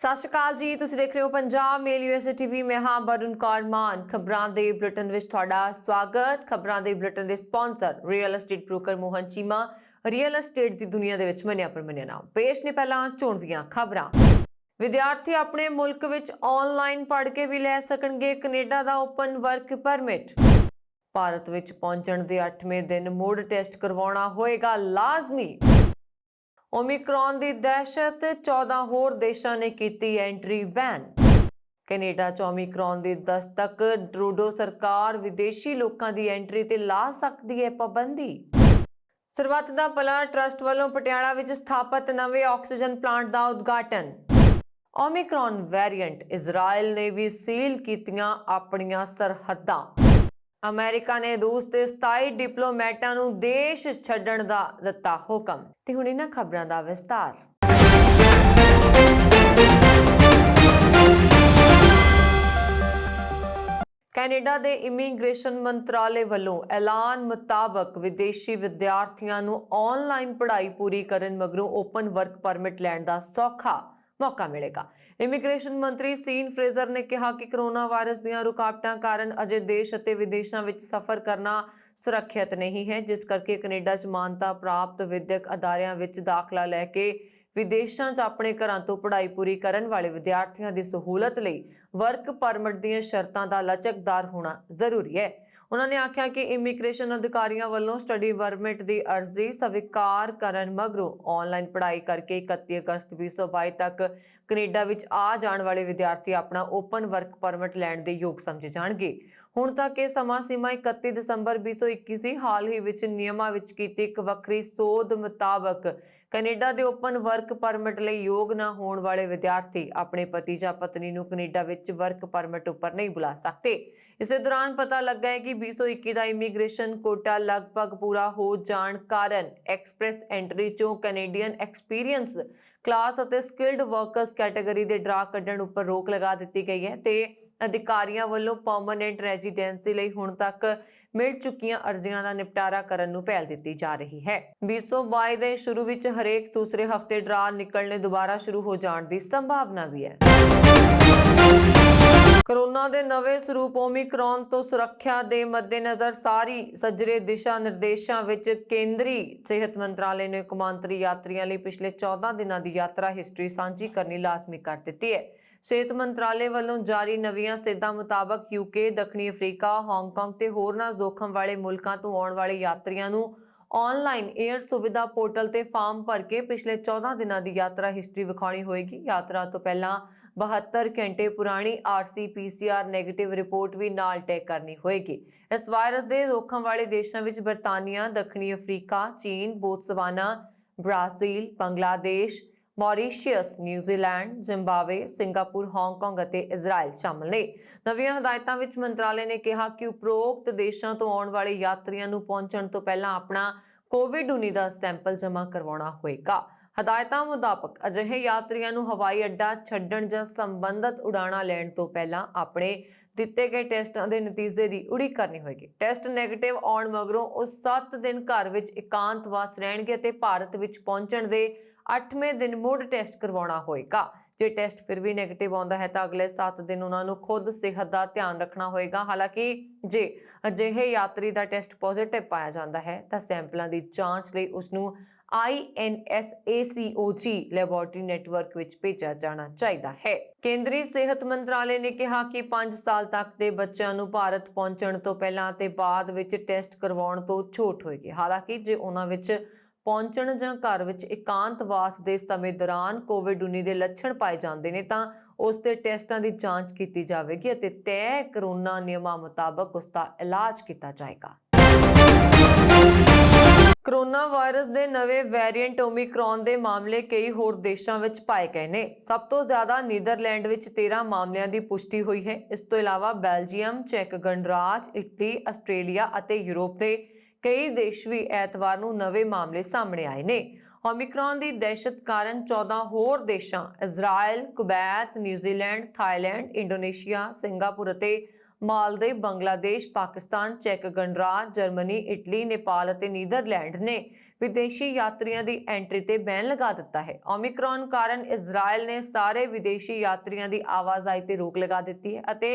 ਸਤਿ ਸ਼੍ਰੀ ਅਕਾਲ ਜੀ। ਤੁਸੀਂ ਦੇਖ ਰਹੇ ਹੋ ਪੰਜਾਬ ਮੇਲ USA TV। ਮੈਂ ਹਾਂ ਵਰੁਣ ਕੌਰ ਮਾਨ। ਖਬਰਾਂ ਦੇ ਬੁਲੇਟਿਨ ਵਿੱਚ ਤੁਹਾਡਾ ਸਵਾਗਤ। ਖਬਰਾਂ ਦੇ ਬੁਲੇਟਿਨ ਦੇ sponsor real estate broker Mohan Cheema. Real estate ਦੀ ਦੁਨੀਆ ਦੇ ਵਿੱਚ ਮੰਨਿਆ ਪ੍ਰਮੰਨਿਆ ਨਾਮ। ਪੇਸ਼ ਨੇ ਪਹਿਲਾਂ ਚੋਣਵੀਆਂ ਖਬਰਾਂ। ਵਿਦਿਆਰਥੀ ਆਪਣੇ ਮੁਲਕ ਵਿੱਚ ਆਨਲਾਈਨ ਪੜ੍ਹ ਕੇ ਵੀ ਲੈ ਸਕਣਗੇ ਕੈਨੇਡਾ ਦਾ ਓਪਨ ਵਰਕ ਪਰਮਿਟ। ਭਾਰਤ ਵਿੱਚ ਪਹੁੰਚਣ ਦੇ 8ਵੇਂ ਦਿਨ ਮੁੜ ਟੈਸਟ ਕਰਵਾਉਣਾ ਹੋਏਗਾ ਲਾਜ਼ਮੀ। ओमिक्रॉन ਦੀ ਦਹਿਸ਼ਤ, 14 ਹੋਰ ਦੇਸ਼ਾਂ ਨੇ ਕੀਤੀ ਐਂਟਰੀ ਬੈਨ। ਕੈਨੇਡਾ 'ਚ ओमिक्रॉन ਦੀ ਦਸਤਕ, ਟਰੂਡੋ ਸਰਕਾਰ ਵਿਦੇਸ਼ੀ ਲੋਕਾਂ ਦੀ ਐਂਟਰੀ ਤੇ ਲਾ ਸਕਦੀ ਹੈ ਪਾਬੰਦੀ। ਸਰਬੱਤ ਦਾ ਭਲਾ ਟਰਸਟ ਵੱਲੋਂ ਪਟਿਆਲਾ ਵਿੱਚ ਸਥਾਪਿਤ ਨਵੇਂ ਆਕਸੀਜਨ ਪਲਾਂਟ ਦਾ ਉਦਘਾਟਨ। ओमिक्रॉन ਵੈਰੀਐਂਟ, ਇਜ਼ਰਾਈਲ ਨੇ ਵੀ ਸੀਲ ਕੀਤੀਆਂ ਆਪਣੀਆਂ ਸਰਹੱਦਾਂ। ਅਮਰੀਕਾ ਨੇ ਰੂਸ ਦੇ 27 ਡਿਪਲੋਮੈਟਾਂ ਨੂੰ ਦੇਸ਼ ਛੱਡਣ ਦਾ ਦਿੱਤਾ ਹੁਕਮ। ਤੇ ਹੁਣ ਇਹਨਾਂ ਖਬਰਾਂ ਦਾ ਵਿਸਤਾਰ। ਕੈਨੇਡਾ ਦੇ ਇਮੀਗ੍ਰੇਸ਼ਨ ਮੰਤਰਾਲੇ ਵੱਲੋਂ ਐਲਾਨ ਮੁਤਾਬਕ ਵਿਦੇਸ਼ੀ ਵਿਦਿਆਰਥੀਆਂ ਨੂੰ ਆਨਲਾਈਨ ਪੜ੍ਹਾਈ ਪੂਰੀ ਕਰਨ ਮਗਰੋਂ ਓਪਨ ਵਰਕ ਪਰਮਿਟ ਲੈਣ ਦਾ ਸੌਖਾ ਮੌਕਾ ਮਿਲੇਗਾ। ਇਮੀਗ੍ਰੇਸ਼ਨ ਮੰਤਰੀ ਸੀਨ ਫਰੇਜ਼ਰ ਨੇ ਕਿਹਾ ਕਿ ਕੋਰੋਨਾ ਵਾਇਰਸ ਦੀਆਂ ਰੁਕਾਵਟਾਂ ਕਾਰਨ ਅਜੇ ਦੇਸ਼ ਅਤੇ ਵਿਦੇਸ਼ਾਂ ਵਿੱਚ ਸਫ਼ਰ ਕਰਨਾ ਸੁਰੱਖਿਅਤ ਨਹੀਂ ਹੈ, ਜਿਸ ਕਰਕੇ ਕੈਨੇਡਾ 'ਚ ਮਾਨਤਾ ਪ੍ਰਾਪਤ ਵਿਦਿਅਕ ਅਦਾਰਿਆਂ ਵਿੱਚ ਦਾਖਲਾ ਲੈ ਕੇ ਵਿਦੇਸ਼ਾਂ 'ਚ ਆਪਣੇ ਘਰਾਂ ਤੋਂ ਪੜ੍ਹਾਈ ਪੂਰੀ ਕਰਨ ਵਾਲੇ ਵਿਦਿਆਰਥੀਆਂ ਦੀ ਸਹੂਲਤ ਲਈ ਵਰਕ ਪਰਮਿਟ ਦੀਆਂ ਸ਼ਰਤਾਂ ਦਾ ਲਚਕਦਾਰ ਹੋਣਾ ਜ਼ਰੂਰੀ ਹੈ। ਉਹਨਾਂ ਨੇ ਆਖਿਆ ਕਿ ਇਮੀਗ੍ਰੇਸ਼ਨ ਅਧਿਕਾਰੀਆਂ ਵੱਲੋਂ ਸਟੱਡੀ ਪਰਮਿਟ ਦੀ ਅਰਜ਼ੀ ਸਵੀਕਾਰ ਕਰਨ ਮਗਰੋਂ ਆਨਲਾਈਨ ਪੜ੍ਹਾਈ ਕਰਕੇ 31 ਅਗਸਤ 2022 ਤੱਕ ਕੈਨੇਡਾ ਵਿੱਚ ਆ ਜਾਣ ਵਾਲੇ ਵਿਦਿਆਰਥੀ ਆਪਣਾ ਓਪਨ ਵਰਕ ਪਰਮਿਟ ਲੈਣ ਦੇ ਯੋਗ ਸਮਝੇ ਜਾਣਗੇ। ਹੁਣ ਤੱਕ ਇਹ ਸਮਾਂ ਸੀਮਾ 31 ਦਸੰਬਰ 2021 ਸੀ। ਹਾਲ ਹੀ ਵਿੱਚ ਨਿਯਮਾਂ ਵਿੱਚ ਕੀਤੀ ਇੱਕ ਵੱਖਰੀ ਸੋਧ ਮੁਤਾਬਕ ਕੈਨੇਡਾ ਦੇ ਓਪਨ ਵਰਕ ਪਰਮਿਟ ਲਈ ਯੋਗ ਨਾ ਹੋਣ ਵਾਲੇ ਵਿਦਿਆਰਥੀ ਆਪਣੇ ਪਤੀ ਜਾਂ ਪਤਨੀ ਨੂੰ ਕੈਨੇਡਾ ਵਿੱਚ ਵਰਕ ਪਰਮਿਟ ਉੱਪਰ ਨਹੀਂ ਬੁਲਾ ਸਕਦੇ। ਇਸੇ ਦੌਰਾਨ ਪਤਾ ਲੱਗਾ ਹੈ ਕਿ 2021 ਦਾ ਇਮੀਗ੍ਰੇਸ਼ਨ ਕੋਟਾ ਲਗਭਗ ਪੂਰਾ ਹੋ ਜਾਣ ਕਾਰਨ ਐਕਸਪ੍ਰੈਸ ਐਂਟਰੀ ਚੋਂ ਕੈਨੇਡੀਅਨ ਐਕਸਪੀਰੀਅੰਸ ਕਲਾਸ ਅਤੇ ਸਕਿਲਡ ਵਰਕਰਸ ਕੈਟਾਗਰੀ ਦੇ ਡਰਾ ਕੱਢਣ ਉੱਪਰ ਰੋਕ ਲਗਾ ਦਿੱਤੀ ਗਈ ਹੈ ਤੇ ਅਧਿਕਾਰੀਆਂ ਵੱਲੋਂ ਪਰਮਨੈਂਟ ਰੈਜ਼ੀਡੈਂਸੀ ਲਈ ਹੁਣ ਤੱਕ ਮਿਲ ਚੁੱਕੀਆਂ ਅਰਜ਼ੀਆਂ ਦਾ ਨਿਪਟਾਰਾ ਕਰਨ ਨੂੰ ਪਹਿਲ ਦਿੱਤੀ ਜਾ ਰਹੀ ਹੈ। 2022 ਦੇ ਸ਼ੁਰੂ ਵਿੱਚ ਹਰੇਕ ਦੂਸਰੇ ਹਫ਼ਤੇ ਡਰਾ ਨਿਕਲਣੇ ਦੁਬਾਰਾ ਸ਼ੁਰੂ ਹੋ ਜਾਣ ਦੀ ਸੰਭਾਵਨਾ ਵੀ ਹੈ। ਕੋਰੋਨਾ ਦੇ ਨਵੇਂ ਸਰੂਪ ओमिक्रॉन ਤੋਂ ਸੁਰੱਖਿਆ ਦੇ ਮੱਦੇਨਜ਼ਰ ਸਾਰੀ ਸੱਜਰੇ ਦਿਸ਼ਾ ਨਿਰਦੇਸ਼ਾਂ ਵਿੱਚ ਕੇਂਦਰੀ ਸਿਹਤ ਮੰਤਰਾਲੇ ਨੇ ਕੌਮਾਂਤਰੀ ਯਾਤਰੀਆਂ ਲਈ ਪਿਛਲੇ 14 ਦਿਨਾਂ ਦੀ ਯਾਤਰਾ ਹਿਸਟਰੀ ਸਾਂਝੀ ਕਰਨੀ ਲਾਜ਼ਮੀ ਕਰ ਦਿੱਤੀ ਹੈ। ਸਿਹਤ ਮੰਤਰਾਲੇ ਵੱਲੋਂ ਜਾਰੀ ਨਵੀਆਂ ਸੇਧਾਂ ਮੁਤਾਬਕ UK, ਦੱਖਣੀ ਅਫਰੀਕਾ, ਹਾਂਗਕਾਂਗ ਤੇ ਹੋਰਨਾਂ ਜ਼ੋਖਮ ਵਾਲੇ ਮੁਲਕਾਂ ਤੋਂ ਆਉਣ ਵਾਲੇ ਯਾਤਰੀਆਂ ਨੂੰ ਆਨਲਾਈਨ 에ਅਰ ਸੁਵਿਧਾ ਪੋਰਟਲ ਤੇ ਫਾਰਮ ਭਰ ਕੇ ਪਿਛਲੇ 14 ਦਿਨਾਂ ਦੀ ਯਾਤਰਾ ਹਿਸਟਰੀ ਵਿਖਾਉਣੀ ਹੋਏਗੀ। ਯਾਤਰਾ ਤੋਂ ਪਹਿਲਾਂ 72 ਘੰਟੇ ਪੁਰਾਣੀ RC-PCR ਨੈਗੇਟਿਵ ਰਿਪੋਰਟ ਵੀ ਨਾਲ ਟੈਗ ਕਰਨੀ ਹੋਏਗੀ। ਇਸ ਵਾਇਰਸ ਦੇ ਜ਼ੋਖਮ ਵਾਲੇ ਦੇਸ਼ਾਂ ਵਿੱਚ ਬਰਤਾਨੀਆ, ਦੱਖਣੀ ਅਫਰੀਕਾ, ਚੀਨ, Botswana, Brazil, Bangladesh, Mauritius, New Zealand, Zimbabwe, Singapore, Hong Kong ਅਤੇ ਇਜ਼ਰਾਈਲ ਸ਼ਾਮਲ ਨੇ। ਨਵੀਆਂ ਹਦਾਇਤਾਂ ਵਿੱਚ ਮੰਤਰਾਲੇ ਨੇ ਕਿਹਾ ਕਿ ਉਪਰੋਕਤ ਦੇਸ਼ਾਂ ਤੋਂ ਆਉਣ ਵਾਲੇ ਯਾਤਰੀਆਂ ਨੂੰ ਪਹੁੰਚਣ ਤੋਂ ਪਹਿਲਾਂ ਆਪਣਾ ਕੋਵਿਡ-19 ਦਾ ਸੈਂਪਲ ਜਮ੍ਹਾਂ ਕਰਵਾਉਣਾ ਹੋਏਗਾ। ਹਦਾਇਤਾਂ ਮੁਤਾਬਕ ਅਜਿਹੇ ਯਾਤਰੀਆਂ ਨੂੰ ਹਵਾਈ ਅੱਡਾ ਛੱਡਣ ਜਾਂ ਸੰਬੰਧਿਤ ਉਡਾਣਾਂ ਲੈਣ ਤੋਂ ਪਹਿਲਾਂ ਆਪਣੇ ਦਿੱਤੇ ਗਏ ਟੈਸਟਾਂ ਦੇ ਨਤੀਜੇ ਦੀ ਉਡੀਕ ਕਰਨੀ ਹੋਏਗੀ। ਟੈਸਟ ਨੈਗੇਟਿਵ ਆਉਣ ਮਗਰੋਂ ਉਹ 7 ਦਿਨ ਘਰ ਵਿੱਚ ਇਕਾਂਤਵਾਸ ਰਹਿਣਗੇ ਅਤੇ ਭਾਰਤ ਵਿੱਚ ਪਹੁੰਚਣ ਦੇ 8ਵੇਂ ਦਿਨ ਮੁੜ ਟੈਸਟ ਕਰਵਾਉਣਾ ਹੋਏਗਾ। ਜੇ ਟੈਸਟ ਫਿਰ ਵੀ ਨੈਗੇਟਿਵ ਆਉਂਦਾ ਹੈ ਤਾਂ ਅਗਲੇ 7 ਦਿਨ ਉਹਨਾਂ ਨੂੰ ਖੁਦ ਸਿਹਤ ਦਾ ਧਿਆਨ ਰੱਖਣਾ ਹੋਏਗਾ। ਹਾਲਾਂਕਿ ਜੇ ਅਜਿਹੇ ਯਾਤਰੀ ਦਾ ਟੈਸਟ ਪੋਜ਼ਿਟਿਵ ਪਾਇਆ ਜਾਂਦਾ ਹੈ ਤਾਂ ਸੈਂਪਲਾਂ ਦੀ ਜਾਂਚ ਲਈ ਉਸ ਨੂੰ INSACOG ਲੈਬੋਰੇਟਰੀ ਨੈਟਵਰਕ ਵਿੱਚ ਭੇਜਿਆ ਜਾਣਾ ਚਾਹੀਦਾ ਹੈ। ਕੇਂਦਰੀ ਸਿਹਤ ਮੰਤਰਾਲੇ ਨੇ ਕਿਹਾ ਕਿ 5 ਸਾਲ ਤੱਕ ਦੇ ਬੱਚਿਆਂ ਨੂੰ ਭਾਰਤ ਪਹੁੰਚਣ ਤੋਂ ਪਹਿਲਾਂ ਅਤੇ ਬਾਅਦ ਵਿੱਚ ਟੈਸਟ ਕਰਵਾਉਣ ਤੋਂ ਛੋਟ ਹੋਏਗੀ। ਹਾਲਾਂਕਿ ਜੇ ਉਹਨਾਂ ਵਿੱਚ ਪਹੁੰਚਣ ਜਾਂ ਘਰ ਵਿੱਚ ਇਕਾਂਤਵਾਸ ਦੇ ਸਮੇਂ ਦੌਰਾਨ ਕੋਵਿਡ-19 ਦੇ ਲੱਛਣ ਪਾਏ ਜਾਂਦੇ ਨੇ ਤਾਂ ਉਸ ਦੇ ਟੈਸਟਾਂ ਦੀ ਜਾਂਚ ਕੀਤੀ ਜਾਵੇਗੀ ਅਤੇ ਤੈਅ ਕੋਰੋਨਾ ਨਿਯਮਾਂ ਮੁਤਾਬਕ ਉਸ ਦਾ ਇਲਾਜ ਕੀਤਾ ਜਾਏਗਾ। ਕੋਰੋਨਾ ਵਾਇਰਸ ਦੇ ਨਵੇਂ ਵੈਰੀਐਂਟ ओमिक्रॉन ਦੇ ਮਾਮਲੇ ਕਈ ਹੋਰ ਦੇਸ਼ਾਂ ਵਿੱਚ ਪਾਏ ਗਏ ਨੇ। ਸਭ ਤੋਂ ਜ਼ਿਆਦਾ ਨੀਦਰਲੈਂਡ ਵਿੱਚ 13 ਮਾਮਲਿਆਂ ਦੀ ਪੁਸ਼ਟੀ ਹੋਈ ਹੈ। ਇਸ ਤੋਂ ਇਲਾਵਾ ਬੈਲਜੀਅਮ, ਚੈਕ ਗਣਰਾਜ, ਇਟਲੀ, ਆਸਟ੍ਰੇਲੀਆ ਅਤੇ ਯੂਰਪ ਦੇ ਕਈ ਦੇਸ਼ ਵੀ ਐਤਵਾਰ ਨੂੰ ਨਵੇਂ ਮਾਮਲੇ ਸਾਹਮਣੇ ਆਏ ਨੇ। ओमिक्रॉन ਦੀ ਦਹਿਸ਼ਤ ਕਾਰਨ 14 ਹੋਰ ਦੇਸ਼ਾਂ Israel, Kuwait, New Zealand, Thailand, Indonesia, Singapore ਅਤੇ ਮਾਲਦੀਵ, ਬੰਗਲਾਦੇਸ਼, ਪਾਕਿਸਤਾਨ, ਚੈਕ ਗਣਰਾਜ, ਜਰਮਨੀ, ਇਟਲੀ, ਨੇਪਾਲ ਅਤੇ ਨੀਦਰਲੈਂਡ ਨੇ ਵਿਦੇਸ਼ੀ ਯਾਤਰੀਆਂ ਦੀ ਐਂਟਰੀ ਤੇ ਬੈਨ ਲਗਾ ਦਿੱਤਾ ਹੈ। ਓਮਿਕਰੋਨ ਕਾਰਨ ਇਜ਼ਰਾਈਲ ਨੇ ਸਾਰੇ ਵਿਦੇਸ਼ੀ ਯਾਤਰੀਆਂ ਦੀ ਆਵਾਜਾਈ ਤੇ ਰੋਕ ਲਗਾ ਦਿੱਤੀ ਹੈ ਅਤੇ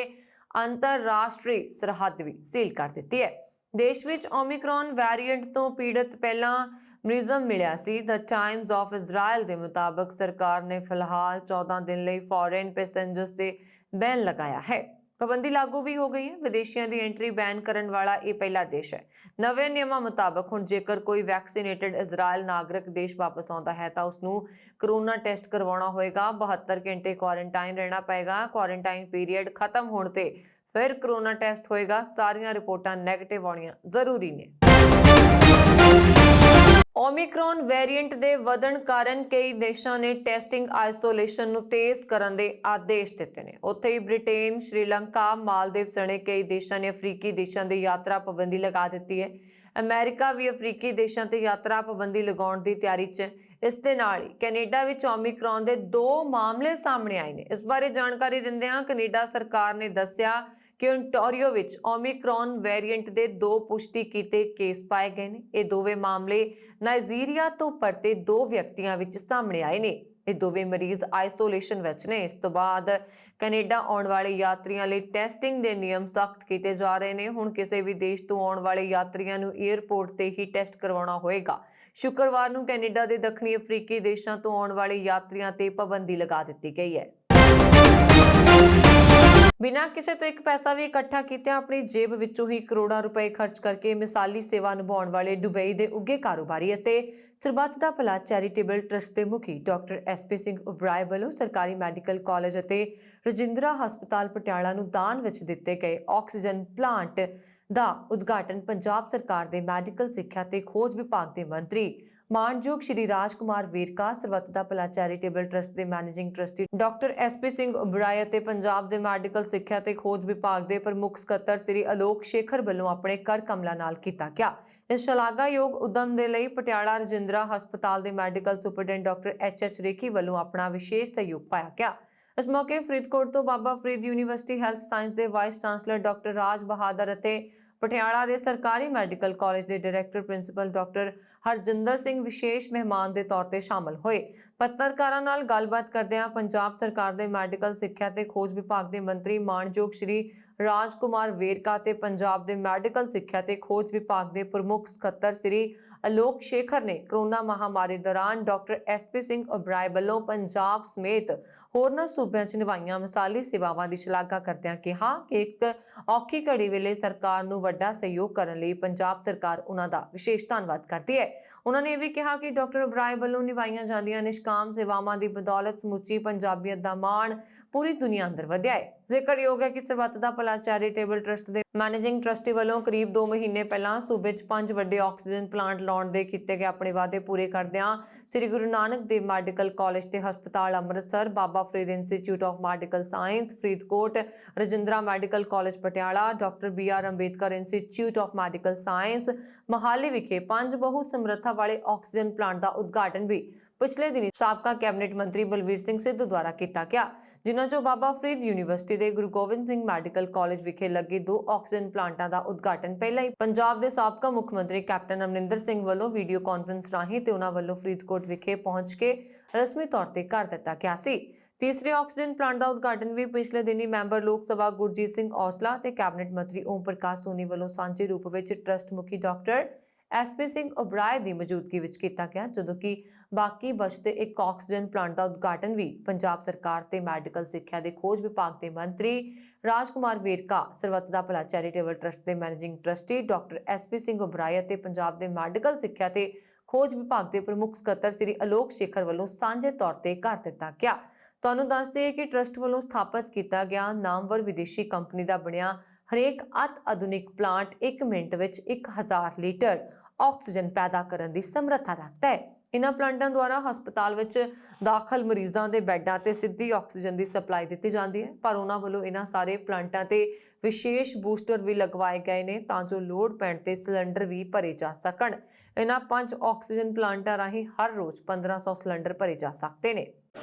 ਅੰਤਰਰਾਸ਼ਟਰੀ ਸਰਹੱਦ ਵੀ ਸੀਲ ਕਰ ਦਿੱਤੀ ਹੈ। ਦੇਸ਼ ਵਿੱਚ ਓਮਿਕਰੋਨ ਵੈਰੀਐਂਟ ਤੋਂ ਪੀੜਤ ਪਹਿਲਾਂ ਮਰੀਜ਼ਾਂ ਮਿਲਿਆ ਸੀ। ਦ ਟਾਈਮਜ਼ ਆਫ ਇਜ਼ਰਾਈਲ ਦੇ ਮੁਤਾਬਕ ਸਰਕਾਰ ਨੇ ਫਿਲਹਾਲ 14 ਦਿਨ ਲਈ ਫੋਰਨ ਪੈਸੇਂਜਰਸ ਤੇ ਬੈਨ ਲਗਾਇਆ ਹੈ। ਪਾਬੰਦੀ ਲਾਗੂ ਵੀ ਹੋ ਗਈ ਹੈ। ਵਿਦੇਸ਼ੀਆਂ ਦੀ ਐਂਟਰੀ ਬੈਨ ਕਰਨ ਵਾਲਾ ਇਹ ਪਹਿਲਾ ਦੇਸ਼ ਹੈ। ਨਵੇਂ ਨਿਯਮਾਂ ਮੁਤਾਬਕ ਹੁਣ ਜੇਕਰ ਕੋਈ ਵੈਕਸੀਨੇਟਡ ਇਜ਼ਰਾਈਲ ਨਾਗਰਿਕ ਦੇਸ਼ ਵਾਪਸ ਆਉਂਦਾ ਹੈ ਤਾਂ ਉਸ ਨੂੰ ਕਰੋਨਾ ਟੈਸਟ ਕਰਵਾਉਣਾ ਹੋਏਗਾ। 72 ਘੰਟੇ ਕੁਆਰੰਟਾਈਨ ਰਹਿਣਾ ਪਏਗਾ। ਕੁਆਰੰਟਾਈਨ ਪੀਰੀਅਡ ਖਤਮ ਹੋਣ ਤੇ ਫਿਰ ਕਰੋਨਾ ਟੈਸਟ ਹੋਏਗਾ। ਸਾਰੀਆਂ ਰਿਪੋਰਟਾਂ ਨੈਗੇਟਿਵ ਆਉਣੀਆਂ ਜ਼ਰੂਰੀ ਨੇ। ਓਮਿਕਰੋਨ ਵੇਰੀਐਂਟ ਦੇ ਵਧਣ ਕਾਰਨ ਕਈ ਦੇਸ਼ਾਂ ਨੇ ਟੈਸਟਿੰਗ ਆਈਸੋਲੇਸ਼ਨ ਨੂੰ ਤੇਜ਼ ਕਰਨ ਦੇ ਆਦੇਸ਼ ਦਿੱਤੇ ਨੇ। ਉੱਥੇ ਹੀ ਬ੍ਰਿਟੇਨ, ਸ਼੍ਰੀਲੰਕਾ, ਮਾਲਦੀਵ ਸਣੇ ਕਈ ਦੇਸ਼ਾਂ ਨੇ ਅਫਰੀਕੀ ਦੇਸ਼ਾਂ ਦੇ ਯਾਤਰਾ ਪਾਬੰਦੀ ਲਗਾ ਦਿੱਤੀ ਹੈ। ਅਮਰੀਕਾ ਵੀ ਅਫਰੀਕੀ ਦੇਸ਼ਾਂ ਤੇ ਯਾਤਰਾ ਪਾਬੰਦੀ ਲਗਾਉਣ ਦੀ ਤਿਆਰੀ 'ਚ ਹੈ। ਇਸ ਦੇ ਨਾਲ ਹੀ ਕੈਨੇਡਾ ਵਿੱਚ ਓਮਿਕਰੋਨ ਦੇ 2 ਮਾਮਲੇ ਸਾਹਮਣੇ ਆਏ ਨੇ। ਇਸ ਬਾਰੇ ਜਾਣਕਾਰੀ ਦਿੰਦਿਆਂ ਕੈਨੇਡਾ ਸਰਕਾਰ ਨੇ ਦੱਸਿਆ ਕਿ ਓਨਟਾਰੀਓ ਵਿੱਚ ਓਮਿਕਰੋਨ ਵੇਰੀਐਂਟ ਦੇ 2 ਪੁਸ਼ਟੀ ਕੀਤੇ ਕੇਸ ਪਾਏ ਗਏ ਨੇ। ਇਹ ਦੋਵੇਂ ਮਾਮਲੇ ਨਾਈਜੀਰੀਆ ਤੋਂ ਪਰਤੇ 2 ਵਿਅਕਤੀਆਂ ਵਿੱਚ ਸਾਹਮਣੇ ਆਏ ਨੇ। ਇਹ ਦੋਵੇਂ ਮਰੀਜ਼ ਆਈਸੋਲੇਸ਼ਨ ਵਿੱਚ ਨੇ। ਇਸ ਤੋਂ ਬਾਅਦ ਕੈਨੇਡਾ ਆਉਣ ਵਾਲੇ ਯਾਤਰੀਆਂ ਲਈ ਟੈਸਟਿੰਗ ਦੇ ਨਿਯਮ ਸਖਤ ਕੀਤੇ ਜਾ ਰਹੇ ਨੇ। ਹੁਣ ਕਿਸੇ ਵੀ ਦੇਸ਼ ਤੋਂ ਆਉਣ ਵਾਲੇ ਯਾਤਰੀਆਂ ਨੂੰ 에ਅਰਪੋਰਟ ਤੇ ਹੀ ਟੈਸਟ ਕਰਵਾਉਣਾ ਹੋਏਗਾ। ਸ਼ੁੱਕਰਵਾਰ ਨੂੰ ਕੈਨੇਡਾ ਦੇ ਦੱਖਣੀ ਅਫਰੀਕੀ ਦੇਸ਼ਾਂ ਤੋਂ ਆਉਣ ਵਾਲੇ ਯਾਤਰੀਆਂ ਤੇ ਪਾਬੰਦੀ ਲਗਾ ਦਿੱਤੀ ਗਈ ਹੈ। ਬਿਨਾਂ ਕਿਸੇ ਤੋਂ ਇੱਕ ਪੈਸਾ ਵੀ ਇਕੱਠਾ ਕੀਤੇ ਆਪਣੀ ਜੇਬ ਵਿੱਚੋਂ ਹੀ ਕਰੋੜਾਂ ਰੁਪਏ ਖਰਚ ਕਰਕੇ ਮਿਸਾਲੀ ਸੇਵਾ ਨਿਭਾਉਣ ਵਾਲੇ ਦੁਬਈ ਦੇ ਉੱਘੇ ਕਾਰੋਬਾਰੀ ਅਤੇ ਸਰਬੱਤ ਦਾ ਭਲਾ ਚੈਰੀਟੇਬਲ ਟਰਸਟ ਦੇ ਮੁਖੀ ਡਾਕਟਰ ਐਸਪੀ ਸਿੰਘ ਉਬਰਾਏ ਵੱਲੋਂ ਸਰਕਾਰੀ ਮੈਡੀਕਲ ਕਾਲਜ ਅਤੇ ਰਜਿੰਦਰਾ ਹਸਪਤਾਲ ਪਟਿਆਲਾ ਨੂੰ ਦਾਨ ਵਿੱਚ ਦਿੱਤੇ ਗਏ ਆਕਸੀਜਨ ਪਲਾਂਟ ਦਾ ਉਦਘਾਟਨ ਪੰਜਾਬ ਸਰਕਾਰ ਦੇ ਮੈਡੀਕਲ ਸਿੱਖਿਆ ਤੇ ਖੋਜ ਵਿਭਾਗ ਦੇ ਮੰਤਰੀ ਮਾਨਯੋਗ ਸ਼੍ਰੀ ਰਾਜ ਕੁਮਾਰ ਵੇਰਕਾ, ਸਰਬੱਤ ਦਾ ਭਲਾ ਚੈਰੀਟੇਬਲ ਟਰਸਟ ਦੇ managing trustee doctor SP Singh Oberoi ਅਤੇ ਪੰਜਾਬ ਦੇ ਮੈਡੀਕਲ ਸਿੱਖਿਆ ਤੇ ਖੋਜ ਵਿਭਾਗ ਦੇ ਪ੍ਰਮੁੱਖ ਸਕੱਤਰ ਸ੍ਰੀ ਅਲੋਕ ਸ਼ੇਖਰ ਵੱਲੋਂ ਆਪਣੇ ਕਰ ਕਮਲਾਂ ਨਾਲ ਕੀਤਾ ਗਿਆ। ਇਸ ਸ਼ਲਾਘਾਯੋਗ ਉਦਮ ਦੇ ਲਈ ਪਟਿਆਲਾ ਰਜਿੰਦਰਾ ਹਸਪਤਾਲ ਦੇ ਮੈਡੀਕਲ ਸੁਪਰਡੈਂਟ ਡਾਕਟਰ ਐਚ ਰੇਖੀ ਵੱਲੋਂ ਆਪਣਾ ਵਿਸ਼ੇਸ਼ ਸਹਿਯੋਗ ਪਾਇਆ ਗਿਆ। ਇਸ ਮੌਕੇ ਫਰੀਦਕੋਟ ਤੋਂ Baba Farid university health science ਦੇ ਵਾਈਸ ਚਾਂਸਲਰ ਡਾਕਟਰ ਰਾਜ ਬਹਾਦਰ ਅਤੇ ਪਟਿਆਲਾ ਦੇ ਸਰਕਾਰੀ ਮੈਡੀਕਲ ਕਾਲਜ ਦੇ director principal doctor Harjinder Singh ਵਿਸ਼ੇਸ਼ ਮਹਿਮਾਨ ਦੇ ਤੌਰ ਤੇ ਸ਼ਾਮਲ ਹੋਏ। ਪੱਤਰਕਾਰਾਂ ਨਾਲ ਗੱਲਬਾਤ ਕਰਦਿਆਂ ਪੰਜਾਬ ਸਰਕਾਰ ਦੇ ਮੈਡੀਕਲ ਸਿੱਖਿਆ ਤੇ ਖੋਜ ਵਿਭਾਗ ਦੇ ਮੰਤਰੀ ਮਾਨਯੋਗ ਸ਼੍ਰੀ ਰਾਜ ਕੁਮਾਰ ਵੇਰਕਾ ਤੇ ਪੰਜਾਬ ਦੇ ਮੈਡੀਕਲ ਸਿੱਖਿਆ ਤੇ ਖੋਜ ਵਿਭਾਗ ਦੇ ਪ੍ਰਮੁੱਖ ਸਕੱਤਰ ਸ੍ਰੀ ਅਲੋਕ ਸ਼ੇਖਰ ਨੇ ਕਰੋਨਾ ਮਹਾਮਾਰੀ ਦੌਰਾਨ ਡਾਕਟਰ ਐਸਪੀ ਸਿੰਘ ਉਬਰਾਏ ਵੱਲੋਂ ਪੰਜਾਬ ਸਮੇਤ ਹੋਰਨਾਂ ਸੂਬਿਆਂ 'ਚ ਨਿਭਾਈਆਂ ਮਿਸਾਲੀ ਸੇਵਾਵਾਂ ਦੀ ਸ਼ਲਾਘਾ ਕਰਦਿਆਂ ਕਿਹਾ ਕਿ ਇੱਕ ਔਖੀ ਘੜੀ ਵੇਲੇ ਸਰਕਾਰ ਨੂੰ ਵੱਡਾ ਸਹਿਯੋਗ ਕਰਨ ਲਈ ਪੰਜਾਬ ਸਰਕਾਰ ਉਹਨਾਂ ਦਾ ਵਿਸ਼ੇਸ਼ ਧੰਨਵਾਦ ਕਰਦੀ ਹੈ। ਉਹਨਾਂ ਨੇ ਇਹ ਵੀ ਕਿਹਾ ਕਿ ਡਾਕਟਰ ਉਬਰਾਏ ਵੱਲੋਂ ਨਿਭਾਈਆਂ ਜਾਂਦੀਆਂ ਨਿਸ਼ਕਾਮ ਸੇਵਾਵਾਂ ਦੀ ਬਦੌਲਤ ਸਮੁੱਚੀ ਪੰਜਾਬੀਅਤ ਦਾ ਮਾਣ ਪੂਰੀ ਦੁਨੀਆ ਅੰਦਰ ਵਧਿਆ ਹੈ। ਜ਼ਿਕਰਯੋਗ ਹੈ ਕਿ ਸਰਬੱਤ ਦਾ ਭਲਾ ਚੈਰੀਟੇਬਲ ਟਰਸਟ ਦੇ ਮੈਨੇਜਿੰਗ ਟਰਸਟੀ ਵੱਲੋਂ ਕਰੀਬ 2 ਮਹੀਨੇ ਪਹਿਲਾਂ ਸੂਬੇ 'ਚ 5 ਵੱਡੇ ਆਕਸੀਜਨ ਪਲਾਂਟ ਲਾਉਣ ਦੇ ਕੀਤੇ ਗਏ ਆਪਣੇ ਵਾਅਦੇ ਪੂਰੇ ਕਰਦਿਆਂ ਸ੍ਰੀ ਗੁਰੂ ਨਾਨਕ ਦੇਵ ਮੈਡੀਕਲ ਕਾਲਜ ਤੇ ਹਸਪਤਾਲ Amritsar, Baba Farid institute of medical science Faridkot, Rajindra medical college Patiala, doctor BR Ambedkar institute of medical science Mohali ਵਿਖੇ 5 ਬਹੁ ਸਮਰੱਥਾ ਵਾਲੇ ਆਕਸੀਜਨ ਪਲਾਂਟ ਦਾ ਉਦਘਾਟਨ ਵੀ ਪਿਛਲੇ ਦਿਨੀ ਸਾਬਕਾ ਕੈਬਨਿਟ ਮੰਤਰੀ ਬਲਵੀਰ ਸਿੰਘ ਸਿੱਧੂ ਦੁਆਰਾ ਕੀਤਾ ਗਿਆ, ਜਿਨ੍ਹਾਂ 'ਚੋਂ ਬਾਬਾ ਫਰੀਦ ਯੂਨੀਵਰਸਿਟੀ ਦੇ ਗੁਰੂ ਗੋਬਿੰਦ ਸਿੰਘ ਮੈਡੀਕਲ ਕਾਲਜ ਵਿਖੇ ਲੱਗੇ 2 ਆਕਸੀਜਨ ਪਲਾਂਟਾਂ ਦਾ ਉਦਘਾਟਨ ਪਹਿਲਾਂ ਹੀ ਪੰਜਾਬ ਦੇ ਸਾਬਕਾ ਮੁੱਖ ਮੰਤਰੀ ਕੈਪਟਨ ਅਮਰਿੰਦਰ ਸਿੰਘ ਵੱਲੋਂ ਵੀਡੀਓ ਕਾਨਫਰੰਸ ਰਾਹੀਂ ਤੇ ਉਹਨਾਂ ਵੱਲੋਂ ਫਰੀਦਕੋਟ ਵਿਖੇ ਪਹੁੰਚ ਕੇ ਰਸਮੀ ਤੌਰ ਤੇ ਕਰ ਦਿੱਤਾ ਗਿਆ ਸੀ। ਤੀਸਰੇ ਆਕਸੀਜਨ ਪਲਾਂਟ ਦਾ ਉਦਘਾਟਨ ਵੀ ਪਿਛਲੇ ਦਿਨੀ ਮੈਂਬਰ ਲੋਕ ਸਭਾ ਗੁਰਜੀਤ ਸਿੰਘ ਔਸਲਾ ਤੇ ਕੈਬਨਿਟ ਮੰਤਰੀ ਓਮ ਪ੍ਰਕਾਸ਼ ਸੋਨੀ ਵੱਲੋਂ ਸਾਂਝੇ ਰੂਪ ਵਿੱਚ ਟਰਸਟ ਮੁਖੀ ਡਾਕਟਰ ਐਸਪੀ ਸਿੰਘ ਉਬਰਾਏ ਦੀ ਮੌਜੂਦਗੀ ਵਿੱਚ ਕੀਤਾ ਗਿਆ, ਜਦੋਂ ਕਿ ਬਾਕੀ ਬਚਦੇ ਇੱਕ ਆਕਸੀਜਨ ਪਲਾਂਟ ਦਾ ਉਦਘਾਟਨ ਵੀ ਪੰਜਾਬ ਸਰਕਾਰ ਤੇ ਮੈਡੀਕਲ ਸਿੱਖਿਆ ਦੇ ਖੋਜ ਵਿਭਾਗ ਦੇ ਮੰਤਰੀ ਰਾਜ ਕੁਮਾਰ ਵੇਰਕਾ, ਸਰਬੱਤ ਦਾ ਭਲਾ ਚੈਰੀਟੇਬਲ ਟਰਸਟ ਦੇ managing trustee doctor SP Singh Oberoi ਅਤੇ ਪੰਜਾਬ ਦੇ ਮੈਡੀਕਲ ਸਿੱਖਿਆ ਤੇ ਖੋਜ ਵਿਭਾਗ ਦੇ ਪ੍ਰਮੁੱਖ ਸਕੱਤਰ ਸ੍ਰੀ ਅਲੋਕ ਸ਼ੇਖਰ ਵੱਲੋਂ ਸਾਂਝੇ ਤੌਰ ਤੇ ਕਰ ਦਿੱਤਾ ਗਿਆ। ਤੁਹਾਨੂੰ ਦੱਸ ਦਈਏ ਕਿ ਟਰਸਟ ਵੱਲੋਂ ਸਥਾਪਿਤ ਕੀਤਾ ਗਿਆ ਨਾਮਵਰ ਵਿਦੇਸ਼ੀ ਕੰਪਨੀ ਦਾ ਬਣਿਆ ਹਰੇਕ ਅਤ ਆਧੁਨਿਕ ਪਲਾਂਟ 1 ਮਿੰਟ ਵਿੱਚ 1000 ਲੀਟਰ ਆਕਸੀਜਨ ਪੈਦਾ ਕਰਨ ਦੀ ਸਮਰੱਥਾ ਰੱਖਦਾ ਹੈ। ਇਨ੍ਹਾਂ ਪਲਾਂਟਾਂ ਦੁਆਰਾ ਹਸਪਤਾਲ ਵਿੱਚ ਦਾਖਲ ਮਰੀਜ਼ਾਂ ਦੇ ਬੈੱਡਾਂ ਤੇ ਸਿੱਧੀ ਆਕਸੀਜਨ ਦੀ ਸਪਲਾਈ ਦਿੱਤੀ ਜਾਂਦੀ ਹੈ, ਪਰ ਉਹਨਾਂ ਵੱਲੋਂ ਇਹਨਾਂ ਸਾਰੇ ਪਲਾਂਟਾਂ ਤੇ ਵਿਸ਼ੇਸ਼ ਬੂਸਟਰ ਵੀ ਲਗਵਾਏ ਗਏ ਨੇ ਤਾਂ ਜੋ ਲੋੜ ਪੈਣ ਤੇ ਸਿਲੰਡਰ ਵੀ ਭਰੇ ਜਾ ਸਕਣ। ਇਹਨਾਂ 5 ਆਕਸੀਜਨ ਪਲਾਂਟਾਂ ਰਾਹੀਂ ਹਰ ਰੋਜ਼ 1500 ਸਿਲੰਡਰ ਭਰੇ ਜਾ ਸਕਦੇ ਨੇ।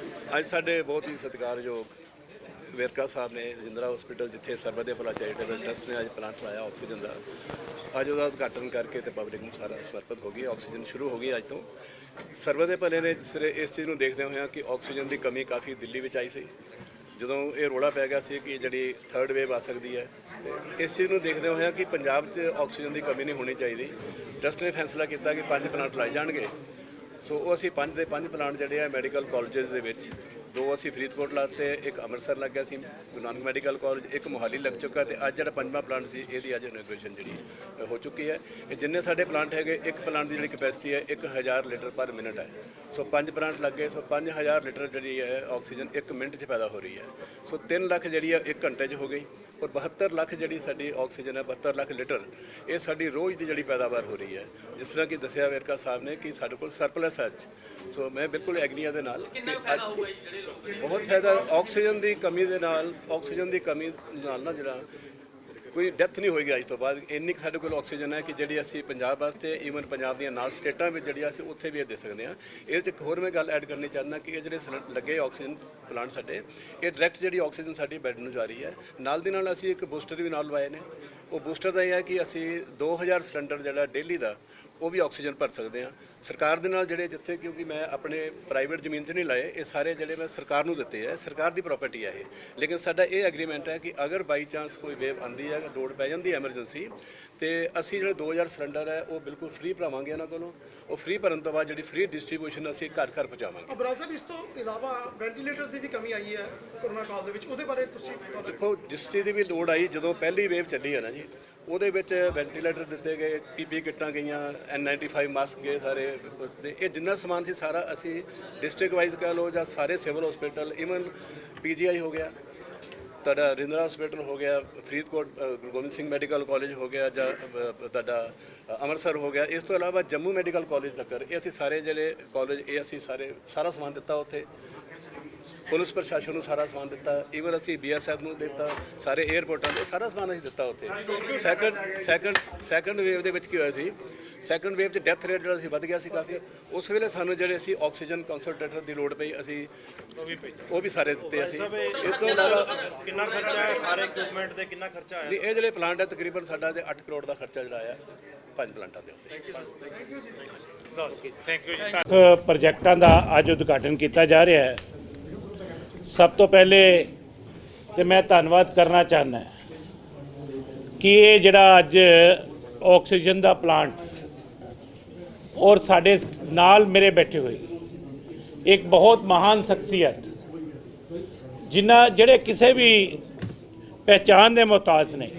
ਅੱਜ ਸਾਡੇ ਬਹੁਤ ਹੀ ਸਤਿਕਾਰਯੋਗ ਵੇਰਕਾ ਸਾਹਿਬ ਨੇ ਰਜਿੰਦਰਾ ਹਸਪੀਟਲ ਜਿੱਥੇ ਸਰਬੱਤ ਦੇ ਭਲਾ ਚੈਰੀਟੇਬਲ ਟਰਸਟ ਨੇ ਅੱਜ ਪਲਾਂਟ ਲਾਇਆ ਆਕਸੀਜਨ ਦਾ, ਅੱਜ ਉਹਦਾ ਉਦਘਾਟਨ ਕਰਕੇ ਤੇ ਪਬਲਿਕ ਨੂੰ ਸਾਰਾ ਸਮਰਪਿਤ ਹੋ ਗਈ। ਆਕਸੀਜਨ ਸ਼ੁਰੂ ਹੋ ਗਈ ਅੱਜ ਤੋਂ। ਸਰਬੱਤ ਦੇ ਭਲੇ ਨੇ ਇਸ ਚੀਜ਼ ਨੂੰ ਦੇਖਦੇ ਹੋਏ ਕਿ ਆਕਸੀਜਨ ਦੀ ਕਮੀ ਕਾਫੀ ਦਿੱਲੀ ਵਿੱਚ ਆਈ ਸੀ ਜਦੋਂ ਇਹ ਰੌਲਾ ਪੈ ਗਿਆ ਸੀ ਕਿ ਜਿਹੜੀ ਥਰਡ ਵੇਵ ਆ ਸਕਦੀ ਹੈ। ਇਸ ਚੀਜ਼ ਨੂੰ ਦੇਖਦੇ ਹੋਏ ਕਿ ਪੰਜਾਬ 'ਚ ਆਕਸੀਜਨ ਦੀ ਕਮੀ ਨਹੀਂ ਹੋਣੀ ਚਾਹੀਦੀ। ਟਰਸਟ ਨੇ ਫੈਸਲਾ ਕੀਤਾ ਕਿ 5 ਪਲਾਂਟ ਲਾਏ ਜਾਣਗੇ। ਸੋ ਉਹ ਅਸੀਂ 5 ਦੇ 5 ਪਲਾਂਟ ਜਿਹੜੇ ਆ ਮੈਡੀਕਲ ਕਾਲਜਸ ਦੇ ਵਿੱਚ, 2 ਅਸੀਂ ਫਰੀਦਕੋਟ ਲਾਤੇ, ਇੱਕ ਅੰਮ੍ਰਿਤਸਰ ਲੱਗਿਆ ਸੀ ਗੁਰੂ ਨਾਨਕ ਮੈਡੀਕਲ ਕਾਲਜ, ਇੱਕ ਮੋਹਾਲੀ ਲੱਗ ਚੁੱਕਾ ਤੇ ਅੱਜ ਜਿਹੜਾ 5ਵਾਂ ਪਲਾਂਟ ਸੀ ਇਹਦੀ ਅੱਜ ਇਨੋਗ੍ਰੇਸ਼ਨ ਜਿਹੜੀ ਹੋ ਚੁੱਕੀ ਹੈ। ਇਹ ਜਿੰਨੇ ਸਾਡੇ ਪਲਾਂਟ ਹੈਗੇ, ਇੱਕ ਪਲਾਂਟ ਦੀ ਜਿਹੜੀ ਕੈਪੈਸਿਟੀ ਹੈ 1000 ਲੀਟਰ ਪਰ ਮਿੰਟ ਹੈ। ਸੋ 5 ਪਲਾਂਟ ਲੱਗੇ, ਸੋ 5000 ਲੀਟਰ ਜਿਹੜੀ ਹੈ ਆਕਸੀਜਨ 1 ਮਿੰਟ 'ਚ ਪੈਦਾ ਹੋ ਰਹੀ ਹੈ। ਸੋ 3 ਲੱਖ ਜਿਹੜੀ ਹੈ 1 ਘੰਟੇ 'ਚ ਹੋ ਗਈ ਔਰ 72 ਲੱਖ ਜਿਹੜੀ ਸਾਡੀ ਆਕਸੀਜਨ ਹੈ 72 ਲੱਖ ਲੀਟਰ ਇਹ ਸਾਡੀ ਰੋਜ਼ ਦੀ ਜਿਹੜੀ ਪੈਦਾਵਾਰ ਹੋ ਰਹੀ ਹੈ। ਜਿਸ ਤਰ੍ਹਾਂ ਕਿ ਦੱਸਿਆ ਵੇਰਕਾ ਸਾਹਿਬ ਨੇ ਕਿ ਸਾਡੇ ਕੋਲ ਸਰਪਲਸ ਹੈ। ਸੋ ਮੈਂ ਬਿਲਕੁਲ ਐਗਰੀ ਹਾਂ ਦੇ ਨਾਲ ਕਿ ਬਹੁਤ ਫਾਇਦਾ ਆਕਸੀਜਨ ਦੀ ਕਮੀ ਦੇ ਨਾਲ, ਆਕਸੀਜਨ ਦੀ ਕਮੀ ਨਾਲ ਨਾ ਜਿਹੜਾ ਕੋਈ ਡੈਥ ਨਹੀਂ ਹੋਏਗੀ ਅੱਜ ਤੋਂ ਬਾਅਦ। ਇੰਨੀ ਕੁ ਸਾਡੇ ਕੋਲ ਆਕਸੀਜਨ ਹੈ ਕਿ ਜਿਹੜੀ ਅਸੀਂ ਪੰਜਾਬ ਵਾਸਤੇ, ਈਵਨ ਪੰਜਾਬ ਦੀਆਂ ਨਾਲ ਸਟੇਟਾਂ ਵਿੱਚ ਜਿਹੜੀ ਅਸੀਂ ਉੱਥੇ ਵੀ ਇਹ ਦੇ ਸਕਦੇ ਹਾਂ। ਇਹਦੇ 'ਚ ਇੱਕ ਹੋਰ ਮੈਂ ਗੱਲ ਐਡ ਕਰਨੀ ਚਾਹੁੰਦਾ ਕਿ ਇਹ ਜਿਹੜੇ ਲੱਗੇ ਆਕਸੀਜਨ ਪਲਾਂਟ ਸਾਡੇ, ਇਹ ਡਾਇਰੈਕਟ ਜਿਹੜੀ ਆਕਸੀਜਨ ਸਾਡੀ ਬੈੱਡ ਨੂੰ ਜਾ ਰਹੀ ਹੈ। ਨਾਲ ਦੀ ਨਾਲ ਅਸੀਂ ਇੱਕ ਬੂਸਟਰ ਵੀ ਨਾਲ ਲਵਾਏ ਨੇ। ਉਹ ਬੂਸਟਰ ਦਾ ਇਹ ਹੈ ਕਿ ਅਸੀਂ 2000 ਸਿਲੰਡਰ ਜਿਹੜਾ ਡੇਲੀ ਦਾ ਉਹ ਵੀ ਆਕਸੀਜਨ ਭਰ ਸਕਦੇ ਹਾਂ ਸਰਕਾਰ ਦੇ ਨਾਲ। ਜਿਹੜੇ ਜਿੱਥੇ ਕਿਉਂਕਿ ਮੈਂ ਆਪਣੇ ਪ੍ਰਾਈਵੇਟ ਜ਼ਮੀਨ 'ਚ ਨਹੀਂ ਲਾਏ, ਇਹ ਸਾਰੇ ਜਿਹੜੇ ਮੈਂ ਸਰਕਾਰ ਨੂੰ ਦਿੱਤੇ ਹੈ, ਸਰਕਾਰ ਦੀ ਪ੍ਰਾਪਰਟੀ ਹੈ ਇਹ। ਲੇਕਿਨ ਸਾਡਾ ਇਹ ਐਗਰੀਮੈਂਟ ਹੈ ਕਿ ਅਗਰ ਬਾਈ ਚਾਂਸ ਕੋਈ ਵੇਵ ਆਉਂਦੀ ਹੈ, ਲੋੜ ਪੈ ਜਾਂਦੀ ਹੈ ਐਮਰਜੈਂਸੀ, ਤੇ ਅਸੀਂ ਜਿਹੜੇ 2000 ਸਿਲੰਡਰ ਹੈ ਉਹ ਬਿਲਕੁਲ ਫ੍ਰੀ ਭਰਾਵਾਂਗੇ ਇਹਨਾਂ ਕੋਲੋਂ। ਉਹ ਫ੍ਰੀ ਭਰਨ ਤੋਂ ਬਾਅਦ ਜਿਹੜੀ ਫ੍ਰੀ ਡਿਸਟ੍ਰੀਬਿਊਸ਼ਨ ਅਸੀਂ ਘਰ ਘਰ ਪਹੁੰਚਾਵਾਂਗੇ। ਅਬਰਾਜ ਸਾਹਿਬ, ਇਸ ਤੋਂ ਇਲਾਵਾ ਵੈਂਟੀਲੇਟਰਸ ਦੀ ਵੀ ਕਮੀ ਆਈ ਹੈ ਕੋਰੋਨਾ ਕਾਲ ਦੇ ਵਿੱਚ, ਉਹਦੇ ਬਾਰੇ ਤੁਸੀਂ ਦੇਖੋ, ਜਿਸ ਚੀਜ਼ ਦੀ ਵੀ ਲੋੜ ਆਈ ਜਦੋਂ ਪਹਿਲੀ ਵੇਵ ਚੱਲੀ ਹੈ ਨਾ ਜੀ, ਉਹਦੇ ਵਿੱਚ ਵੈਂਟੀਲੇਟਰ ਦਿੱਤੇ ਗਏ, ਪੀਪੀ ਕਿੱਟਾਂ ਗਈਆਂ, N95 ਮਾਸਕ ਗਏ ਸਾਰੇ। ਤੇ ਇਹ ਜਿੰਨਾ ਸਮਾਨ ਸੀ ਸਾਰਾ ਅਸੀਂ ਡਿਸਟ੍ਰਿਕਟ ਵਾਈਜ਼ ਕਹਿ ਲਓ ਜਾਂ ਸਾਰੇ ਸਿਵਲ ਹਸਪੀਟਲ, ਈਵਨ PGI ਹੋ ਗਿਆ, ਤੁਹਾਡਾ ਰਜਿੰਦਰਾ ਹਸਪੀਟਲ ਹੋ ਗਿਆ, ਫਰੀਦਕੋਟ ਗੁਰੂ ਗੋਬਿੰਦ ਸਿੰਘ ਮੈਡੀਕਲ ਕਾਲਜ ਹੋ ਗਿਆ, ਜਾਂ ਤੁਹਾਡਾ ਅੰਮ੍ਰਿਤਸਰ ਹੋ ਗਿਆ, ਇਸ ਤੋਂ ਇਲਾਵਾ ਜੰਮੂ ਮੈਡੀਕਲ ਕਾਲਜ ਤੱਕ ਇਹ ਅਸੀਂ ਸਾਰੇ ਜਿਹੜੇ ਕਾਲਜ ਇਹ ਅਸੀਂ ਸਾਰਾ ਸਮਾਨ ਦਿੱਤਾ ਉੱਥੇ। ਪੁਲਿਸ ਪ੍ਰਸ਼ਾਸਨ ਨੂੰ ਸਾਰਾ ਸਮਾਨ ਦਿੱਤਾ, ਈਵਨ ਅਸੀਂ BSF ਨੂੰ ਦਿੱਤਾ, ਸਾਰੇ ਏਅਰਪੋਰਟਾਂ 'ਤੇ ਸਾਰਾ ਸਮਾਨ ਅਸੀਂ ਦਿੱਤਾ ਉੱਥੇ। ਸੈਕੰਡ ਵੇਵ ਦੇ ਵਿੱਚ ਕੀ ਹੋਇਆ ਸੀ, ਸੈਕੰਡ ਵੇਵ 'ਚ ਡੈਥ ਰੇਟ ਜਿਹੜਾ ਸੀ ਵੱਧ ਗਿਆ ਸੀ ਕਾਫੀ। ਉਸ ਵੇਲੇ ਸਾਨੂੰ ਜਿਹੜੇ ਸੀ ਆਕਸੀਜਨ ਕੰਸਨਟਰੇਟਰ ਦੀ ਲੋੜ ਪਈ, ਅਸੀਂ ਉਹ ਵੀ ਸਾਰੇ ਦਿੱਤੇ ਅਸੀਂ। ਇਸ ਤੋਂ ਇਲਾਵਾ ਕਿੰਨਾ ਖਰਚਾ ਹੈ ਸਾਰੇ ਇਕਵਿਪਮੈਂਟ ਤੇ, ਕਿੰਨਾ ਖਰਚਾ ਆਇਆ? ਇਹ ਜਿਹੜੇ ਪਲਾਂਟ ਹੈ ਤਕਰੀਬਨ ਸਾਡਾ ਤੇ 8 ਕਰੋੜ ਦਾ ਖਰਚਾ ਜਿਹੜਾ ਆਇਆ 5 ਪਲਾਂਟਾਂ ਦੇ ਉੱਤੇ। Thank you. ਪ੍ਰੋਜੈਕਟਾਂ ਦਾ ਅੱਜ ਉਦਘਾਟਨ ਕੀਤਾ ਜਾ ਰਿਹਾ ਹੈ। ਸਭ ਤੋਂ ਪਹਿਲੇ ਤੇ ਮੈਂ ਧੰਨਵਾਦ ਕਰਨਾ ਚਾਹੁੰਦਾ ਕਿ ਇਹ ਜਿਹੜਾ ਅੱਜ ਆਕਸੀਜਨ ਦਾ ਪਲਾਂਟ ਔਰ ਸਾਡੇ ਨਾਲ ਮੇਰੇ ਬੈਠੇ ਹੋਏ ਇੱਕ ਬਹੁਤ ਮਹਾਨ ਸ਼ਖਸੀਅਤ ਜਿਹੜੇ ਕਿਸੇ ਵੀ ਪਹਿਚਾਣ ਦੇ ਮੁਹਤਾਜ ਨੇ,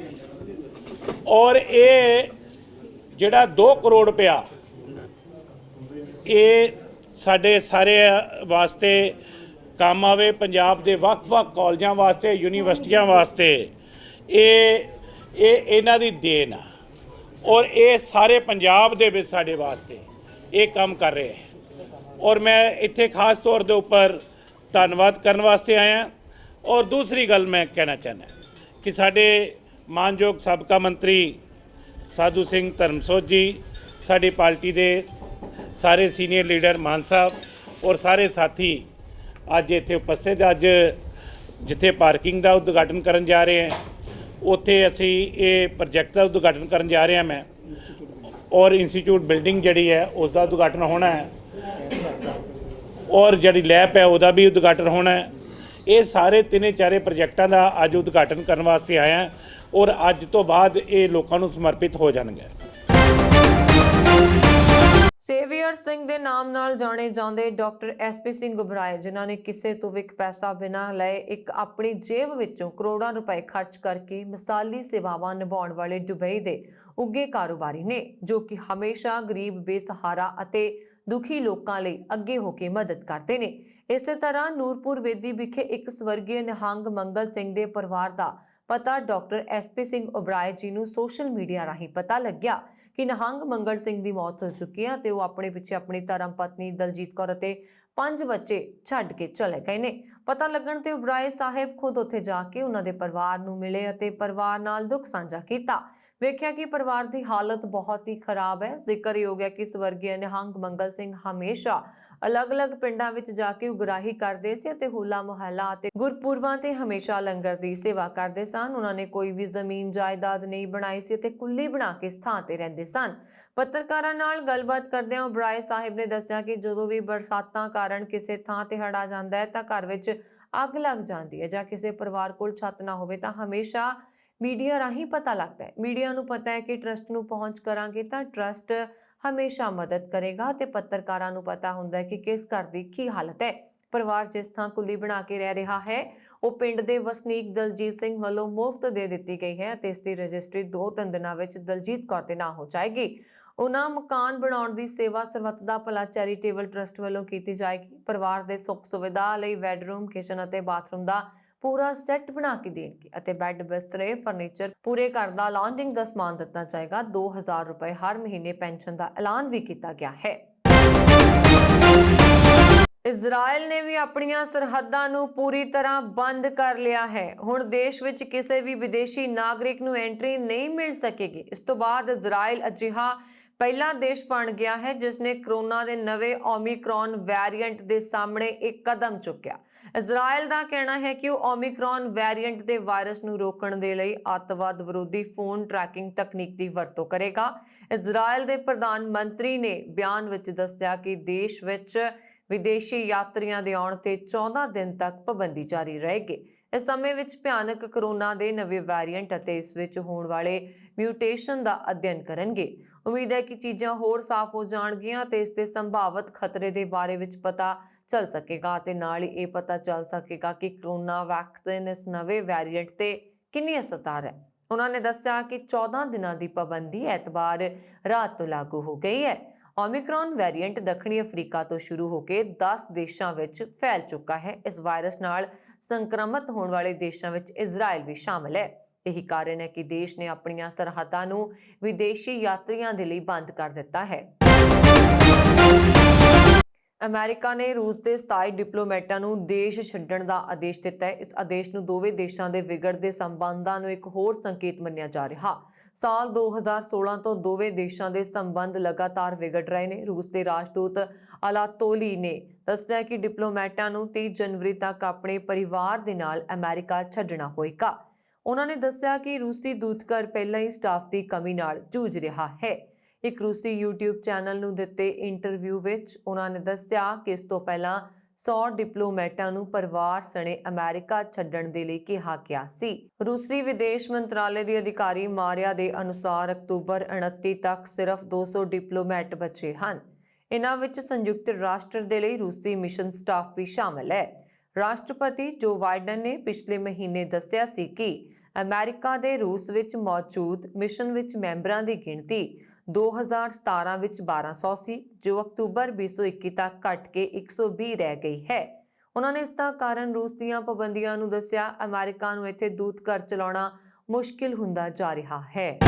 ਔਰ ਇਹ ਜਿਹੜਾ 2 ਕਰੋੜ ਰੁਪਇਆ ਇਹ ਸਾਡੇ ਸਾਰੇ ਵਾਸਤੇ ਕੰਮ ਆਵੇ, ਪੰਜਾਬ ਦੇ ਵੱਖ-ਵੱਖ ਕਾਲਜਾਂ ਵਾਸਤੇ, ਯੂਨੀਵਰਸਿਟੀਆਂ ਵਾਸਤੇ, ਇਹ ਇਹਨਾਂ ਦੀ ਦੇਣ ਆ। ਔਰ ਇਹ ਸਾਰੇ ਪੰਜਾਬ ਦੇ ਵਿੱਚ ਸਾਡੇ ਵਾਸਤੇ ਇਹ ਕੰਮ ਕਰ ਰਹੇ ਹੈ। ਔਰ ਮੈਂ ਇੱਥੇ ਖਾਸ ਤੌਰ ਦੇ ਉੱਪਰ ਧੰਨਵਾਦ ਕਰਨ ਵਾਸਤੇ ਆਇਆ। ਔਰ ਦੂਸਰੀ ਗੱਲ ਮੈਂ ਕਹਿਣਾ ਚਾਹੁੰਦਾ ਕਿ ਸਾਡੇ ਮਾਨਯੋਗ ਸਾਬਕਾ ਮੰਤਰੀ ਸਾਧੂ ਸਿੰਘ ਧਰਮਸੋਤ ਜੀ, ਸਾਡੀ ਪਾਰਟੀ ਦੇ ਸਾਰੇ ਸੀਨੀਅਰ ਲੀਡਰ ਮਾਨ ਸਾਹਿਬ ਔਰ ਸਾਰੇ ਸਾਥੀ ਅੱਜ ਇੱਥੇ ਉਪਸਥਿਤ। ਅੱਜ ਜਿੱਥੇ ਪਾਰਕਿੰਗ ਦਾ ਉਦਘਾਟਨ ਕਰਨ ਜਾ ਰਹੇ ਹਾਂ, ਉੱਥੇ ਅਸੀਂ ਇਹ ਪ੍ਰੋਜੈਕਟ ਦਾ ਉਦਘਾਟਨ ਕਰਨ ਜਾ ਰਹੇ ਹਾਂ ਮੈਂ, ਔਰ ਇੰਸਟੀਚਿਊਟ ਬਿਲਡਿੰਗ ਜਿਹੜੀ ਹੈ ਉਸ ਦਾ ਉਦਘਾਟਨ ਹੋਣਾ ਹੈ, ਔਰ ਜਿਹੜੀ ਲੈਬ ਹੈ ਉਹਦਾ ਵੀ ਉਦਘਾਟਨ ਹੋਣਾ ਹੈ। ਇਹ ਸਾਰੇ 3-4 ਪ੍ਰੋਜੈਕਟਾਂ ਦਾ ਅੱਜ ਉਦਘਾਟਨ ਕਰਨ ਵਾਸਤੇ ਆਇਆ, ਔਰ ਅੱਜ ਤੋਂ ਬਾਅਦ ਇਹ ਲੋਕਾਂ ਨੂੰ ਸਮਰਪਿਤ ਹੋ ਜਾਣਗੇ। ਸੇਵੀਅਰ ਸਿੰਘ ਦੇ ਨਾਮ ਨਾਲ ਜਾਣੇ ਜਾਂਦੇ ਡਾਕਟਰ SP ਸਿੰਘ ਘੁਬਰਾਏ, ਜਿਨ੍ਹਾਂ ਨੇ ਕਿਸੇ ਤੋਂ ਵੀ ਇੱਕ ਪੈਸਾ ਬਿਨਾਂ ਲਏ ਇੱਕ ਆਪਣੀ ਜੇਬ ਵਿੱਚੋਂ ਕਰੋੜਾਂ ਰੁਪਏ ਖਰਚ ਕਰਕੇ ਮਿਸਾਲੀ ਸੇਵਾਵਾਂ ਨਿਭਾਉਣ ਵਾਲੇ ਦੁਬਈ ਦੇ ਉੱਘੇ ਕਾਰੋਬਾਰੀ ਨੇ, ਜੋ ਕਿ ਹਮੇਸ਼ਾ ਗਰੀਬ, ਬੇਸਹਾਰਾ ਅਤੇ ਦੁਖੀ ਲੋਕਾਂ ਲਈ ਅੱਗੇ ਹੋ ਕੇ ਮਦਦ ਕਰਦੇ ਨੇ। ਇਸੇ ਤਰ੍ਹਾਂ ਨੂਰਪੁਰ ਵੇਦੀ ਵਿਖੇ ਇੱਕ ਸਵਰਗੀ ਨਿਹੰਗ ਮੰਗਲ ਸਿੰਘ ਦੇ ਪਰਿਵਾਰ ਦਾ ਪਤਾ ਡਾਕਟਰ SP ਸਿੰਘ ਘੁਬਰਾਏ ਜੀ ਨੂੰ ਸੋਸ਼ਲ ਮੀਡੀਆ ਰਾਹੀਂ ਪਤਾ ਲੱਗਿਆ ਕਿ ਨਿਹੰਗ ਮੰਗਲ ਸਿੰਘ ਦੀ ਮੌਤ ਹੋ ਚੁੱਕੀ ਹੈ ਤੇ ਉਹ ਆਪਣੇ ਪਿੱਛੇ ਆਪਣੀ ਧਰਮ ਪਤਨੀ ਦਲਜੀਤ ਕੌਰ ਅਤੇ 5 ਬੱਚੇ ਛੱਡ ਕੇ ਚਲੇ ਗਏ ਨੇ। ਪਤਾ ਲੱਗਣ ਤੇ ਘੁਬਰਾਏ ਸਾਹਿਬ ਖੁਦ ਉੱਥੇ ਜਾ ਕੇ ਉਹਨਾਂ ਦੇ ਪਰਿਵਾਰ ਨੂੰ ਮਿਲੇ ਅਤੇ ਪਰਿਵਾਰ ਨਾਲ ਦੁੱਖ ਸਾਂਝਾ ਕੀਤਾ ਵੇਖਿਆ ਕਿ ਪਰਿਵਾਰ ਦੀ ਹਾਲਤ ਬਹੁਤ ਹੀ ਖਰਾਬ ਹੈ। ਜ਼ਿਕਰਯੋਗ ਹੈ ਕਿ ਸਵਰਗੀ ਨਿਹੰਗ ਮੰਗਲ ਸਿੰਘ ਹਮੇਸ਼ਾ ਅਲੱਗ-ਅਲੱਗ ਪਿੰਡਾਂ ਵਿੱਚ ਜਾ ਕੇ ਉਗਰਾਹੀ ਕਰਦੇ ਸੀ ਅਤੇ ਹੋਲਾ ਮੁਹੱਲਾ ਅਤੇ ਗੁਰਪੁਰਬਾਂ ਤੇ ਹਮੇਸ਼ਾ ਲੰਗਰ ਦੀ ਸੇਵਾ ਕਰਦੇ ਸਨ। ਉਹਨਾਂ ਨੇ ਕੋਈ ਵੀ ਜ਼ਮੀਨ ਜਾਇਦਾਦ ਨਹੀਂ ਬਣਾਈ ਸੀ ਅਤੇ ਕੁੱਲੀ ਬਣਾ ਕੇ ਇਸ ਥਾਂ ਤੇ ਰਹਿੰਦੇ ਸਨ। ਪੱਤਰਕਾਰਾਂ ਨਾਲ ਗੱਲਬਾਤ ਕਰਦਿਆਂ ਓਬਰਾਏ ਸਾਹਿਬ ਨੇ ਦੱਸਿਆ ਕਿ ਜਦੋਂ ਵੀ ਬਰਸਾਤਾਂ ਕਾਰਨ ਕਿਸੇ ਥਾਂ ਤੇ ਹੜ੍ਹ ਆ ਜਾਂਦਾ ਹੈ ਤਾਂ ਘਰ ਵਿੱਚ ਅੱਗ ਲੱਗ ਜਾਂਦੀ ਹੈ ਜਾਂ ਕਿਸੇ ਪਰਿਵਾਰ ਕੋਲ ਛੱਤ ਨਾ ਹੋਵੇ ਤਾਂ ਹਮੇਸ਼ਾ ਮੀਡੀਆ ਰਾਹੀਂ ਪਤਾ ਲੱਗਦਾ ਹੈ। ਮੀਡੀਆ ਨੂੰ ਪਤਾ ਹੈ ਕਿ ਟਰਸਟ ਨੂੰ ਪਹੁੰਚ ਕਰਾਂਗੇ ਤਾਂ ਟਰਸਟ ਹਮੇਸ਼ਾ ਮਦਦ ਕਰੇਗਾ ਤੇ ਪੱਤਰਕਾਰਾਂ ਨੂੰ ਪਤਾ ਹੁੰਦਾ ਹੈ ਕਿ ਕਿਸ ਘਰ ਦੀ ਕੀ ਹਾਲਤ ਹੈ। ਪਰਿਵਾਰ ਜਿਸ ਥਾਂ ਕੁੱਲੀ ਬਣਾ ਕੇ ਰਹਿ ਰਿਹਾ ਹੈ ਉਹ ਪਿੰਡ ਦੇ ਵਸਨੀਕ ਦਲਜੀਤ ਸਿੰਘ ਵੱਲੋਂ ਮੁਫਤ ਦੇ ਦਿੱਤੀ ਗਈ ਹੈ ਅਤੇ ਇਸ ਦੀ ਰਜਿਸਟਰੀ 2-3 ਦਿਨਾਂ ਵਿੱਚ ਦਲਜੀਤ ਕੌਰ ਦੇ ਨਾਂ ਹੋ ਜਾਏਗੀ। ਉਹਨਾਂ ਮਕਾਨ ਬਣਾਉਣ ਦੀ ਸੇਵਾ ਸਰਬੱਤ ਦਾ ਭਲਾ ਚੈਰੀਟੇਬਲ ਟਰਸਟ ਵੱਲੋਂ ਕੀਤੀ ਜਾਏਗੀ। ਪਰਿਵਾਰ ਦੇ ਸੁੱਖ ਸੁਵਿਧਾ ਲਈ ਬੈੱਡਰੂਮ, ਕਿਚਨ ਅਤੇ ਬਾਥਰੂਮ ਦਾ ਪੂਰਾ ਸੈੱਟ ਬਣਾ ਕੇ ਦੇਣਗੇ ਅਤੇ ਬੈੱਡ, ਬਿਸਤਰੇ, ਫਰਨੀਚਰ, ਪੂਰੇ ਘਰ ਦਾ ਲਾਂਡਿੰਗ ਦਾ ਸਮਾਨ ਦਿੱਤਾ ਜਾਏਗਾ। 2000 ਰੁਪਏ ਹਰ ਮਹੀਨੇ ਪੈਨਸ਼ਨ ਦਾ ਐਲਾਨ ਵੀ ਕੀਤਾ ਗਿਆ ਹੈ। ਇਜ਼ਰਾਈਲ ਨੇ ਵੀ ਆਪਣੀਆਂ ਸਰਹੱਦਾਂ ਨੂੰ ਪੂਰੀ ਤਰ੍ਹਾਂ ਬੰਦ ਕਰ ਲਿਆ ਹੈ। ਹੁਣ ਦੇਸ਼ ਵਿੱਚ ਕਿਸੇ ਵੀ ਵਿਦੇਸ਼ੀ ਨਾਗਰਿਕ ਨੂੰ ਐਂਟਰੀ ਨਹੀਂ ਮਿਲ ਸਕੇਗੀ। ਇਸ ਤੋਂ ਬਾਅਦ ਇਜ਼ਰਾਈਲ ਅਜਿਹਾ ਪਹਿਲਾ ਦੇਸ਼ ਬਣ ਗਿਆ ਹੈ ਜਿਸ ਨੇ ਕੋਰੋਨਾ ਦੇ ਨਵੇਂ ਓਮਿਕਰੌਨ ਵੈਰੀਐਂਟ ਦੇ ਸਾਹਮਣੇ ਇੱਕ ਕਦਮ ਚੁੱਕਿਆ। ਇਜ਼ਰਾਈਲ ਦਾ ਕਹਿਣਾ ਹੈ ਕਿ ਉਹ ਓਮਿਕਰੌਨ ਵੈਰੀਐਂਟ ਦੇ ਵਾਇਰਸ ਨੂੰ ਰੋਕਣ ਦੇ ਲਈ ਅੱਤਵਾਦ ਵਿਰੋਧੀ ਫੋਨ ਟਰੈਕਿੰਗ ਤਕਨੀਕ ਦੀ ਵਰਤੋਂ ਕਰੇਗਾ। ਇਜ਼ਰਾਈਲ ਦੇ ਪ੍ਰਧਾਨ ਮੰਤਰੀ ਨੇ ਬਿਆਨ ਵਿੱਚ ਦੱਸਿਆ ਕਿ ਦੇਸ਼ ਵਿੱਚ ਵਿਦੇਸ਼ੀ ਯਾਤਰੀਆਂ ਦੇ ਆਉਣ ਤੇ 14 ਦਿਨ ਤੱਕ ਪਾਬੰਦੀ ਜਾਰੀ ਰਹੇਗੀ। ਇਸ ਸਮੇਂ ਵਿੱਚ ਭਿਆਨਕ ਕੋਰੋਨਾ ਦੇ ਨਵੇਂ ਵੈਰੀਐਂਟ ਅਤੇ ਇਸ ਵਿੱਚ ਹੋਣ ਵਾਲੇ ਮਿਊਟੇਸ਼ਨ ਦਾ ਅਧਿਐਨ ਕਰਨਗੇ। ਉਮੀਦ ਹੈ ਕਿ ਚੀਜ਼ਾਂ ਹੋਰ ਸਾਫ਼ ਹੋ ਜਾਣਗੀਆਂ ਤੇ ਇਸ ਦੇ ਸੰਭਾਵਿਤ ਖਤਰੇ ਦੇ ਬਾਰੇ ਵਿੱਚ ਪਤਾ ਚੱਲ ਸਕੇਗਾ ਤੇ ਨਾਲ ਹੀ ਇਹ ਪਤਾ ਚੱਲ ਸਕੇਗਾ ਕਿ ਕੋਰੋਨਾ ਵੈਕਸੀਨ ਇਸ ਨਵੇਂ ਵੈਰੀਐਂਟ ਤੇ ਕਿੰਨੀ ਅਸਰਦਾਰ ਹੈ। ਉਹਨਾਂ ਨੇ ਦੱਸਿਆ ਕਿ 14 ਦਿਨਾਂ ਦੀ ਪਾਬੰਦੀ ਐਤਵਾਰ ਰਾਤ ਤੋਂ ਲਾਗੂ ਹੋ ਗਈ ਹੈ। ਓਮਿਕਰੌਨ ਵੈਰੀਐਂਟ ਦੱਖਣੀ ਅਫਰੀਕਾ ਤੋਂ ਸ਼ੁਰੂ ਹੋ ਕੇ 10 ਦੇਸ਼ਾਂ ਵਿੱਚ ਫੈਲ ਚੁੱਕਾ ਹੈ। ਇਸ ਵਾਇਰਸ ਨਾਲ ਸੰਕਰਮਿਤ ਹੋਣ ਵਾਲੇ ਦੇਸ਼ਾਂ ਵਿੱਚ ਇਜ਼ਰਾਈਲ ਵੀ ਸ਼ਾਮਲ ਹੈ। ਇਹੀ ਕਾਰਨ ਹੈ ਕਿ ਦੇਸ਼ ਨੇ ਆਪਣੀਆਂ ਸਰਹੱਦਾਂ ਨੂੰ ਵਿਦੇਸ਼ੀ ਯਾਤਰੀਆਂ ਦੇ ਲਈ ਬੰਦ ਕਰ ਦਿੱਤਾ ਹੈ। ਅਮਰੀਕਾ ਨੇ ਰੂਸ ਦੇ 27 ਡਿਪਲੋਮੈਟਾਂ ਨੂੰ ਦੇਸ਼ ਛੱਡਣ ਦਾ ਆਦੇਸ਼ ਦਿੱਤਾ ਹੈ। ਇਸ ਆਦੇਸ਼ ਨੂੰ ਦੋਵੇਂ ਦੇਸ਼ਾਂ ਦੇ ਵਿਗੜਦੇ ਸੰਬੰਧਾਂ ਨੂੰ ਇੱਕ ਹੋਰ ਸੰਕੇਤ ਮੰਨਿਆ ਜਾ ਰਿਹਾ। ਸਾਲ 2016 ਤੋਂ ਦੋਵੇਂ ਦੇਸ਼ਾਂ ਦੇ ਸੰਬੰਧ ਲਗਾਤਾਰ ਵਿਗੜ ਰਹੇ ਨੇ। ਰੂਸ ਦੇ ਰਾਜਦੂਤ ਅਲਾਤੋਲੀ ਨੇ ਦੱਸਿਆ ਕਿ ਡਿਪਲੋਮੈਟਾਂ ਨੂੰ 30 ਜਨਵਰੀ ਤੱਕ ਆਪਣੇ ਪਰਿਵਾਰ ਦੇ ਨਾਲ ਅਮਰੀਕਾ ਛੱਡਣਾ ਹੋਏਗਾ। ਉਹਨਾਂ ਨੇ ਦੱਸਿਆ ਕਿ ਰੂਸੀ ਦੂਤਘਰ ਪਹਿਲਾਂ ਹੀ ਸਟਾਫ ਦੀ ਕਮੀ ਨਾਲ ਜੂਝ ਰਿਹਾ ਹੈ। ਇੱਕ ਰੂਸੀ YouTube ਚੈਨਲ ਨੂੰ ਦਿੱਤੇ ਇੰਟਰਵਿਊ ਵਿੱਚ ਉਹਨਾਂ ਨੇ ਦੱਸਿਆ ਕਿ ਇਸ ਤੋਂ ਪਹਿਲਾਂ 100 ਡਿਪਲੋਮੈਟਾਂ ਨੂੰ ਪਰਿਵਾਰ ਸਣੇ ਅਮਰੀਕਾ ਛੱਡਣ ਦੇ ਲਈ ਕਿਹਾ ਗਿਆ ਸੀ। ਰੂਸੀ ਵਿਦੇਸ਼ ਮੰਤਰਾਲੇ ਦੀ ਅਧਿਕਾਰੀ ਮਾਰੀਆ ਦੇ ਅਨੁਸਾਰ ਅਕਤੂਬਰ 29 ਤੱਕ ਸਿਰਫ 200 ਡਿਪਲੋਮੈਟ ਬਚੇ ਹਨ। ਇਹਨਾਂ ਵਿੱਚ ਸੰਯੁਕਤ ਰਾਸ਼ਟਰ ਦੇ ਲਈ ਰੂਸੀ ਮਿਸ਼ਨ ਸਟਾਫ ਵੀ ਸ਼ਾਮਲ ਹੈ। ਰਾਸ਼ਟਰਪਤੀ ਜੋ ਬਾਈਡਨ ਨੇ ਪਿਛਲੇ ਮਹੀਨੇ ਦੱਸਿਆ ਸੀ ਕਿ ਅਮਰੀਕਾ ਦੇ ਰੂਸ ਵਿੱਚ ਮੌਜੂਦ ਮਿਸ਼ਨ ਵਿੱਚ ਮੈਂਬਰਾਂ ਦੀ ਗਿਣਤੀ 2017 ਵਿੱਚ 1200 ਸੀ, ਜੋ ਅਕਤੂਬਰ 2021 ਤੱਕ ਘਟ ਕੇ 120 ਰਹਿ ਗਈ ਹੈ। ਉਹਨਾਂ ਨੇ ਇਸ ਦਾ ਕਾਰਨ ਰੂਸ ਦੀਆਂ ਪਾਬੰਦੀਆਂ ਨੂੰ ਦੱਸਿਆ। ਅਮਰੀਕਾ ਨੂੰ ਇੱਥੇ ਦੂਤਘਰ ਚਲਾਉਣਾ ਮੁਸ਼ਕਿਲ ਹੁੰਦਾ ਜਾ ਰਿਹਾ ਹੈ।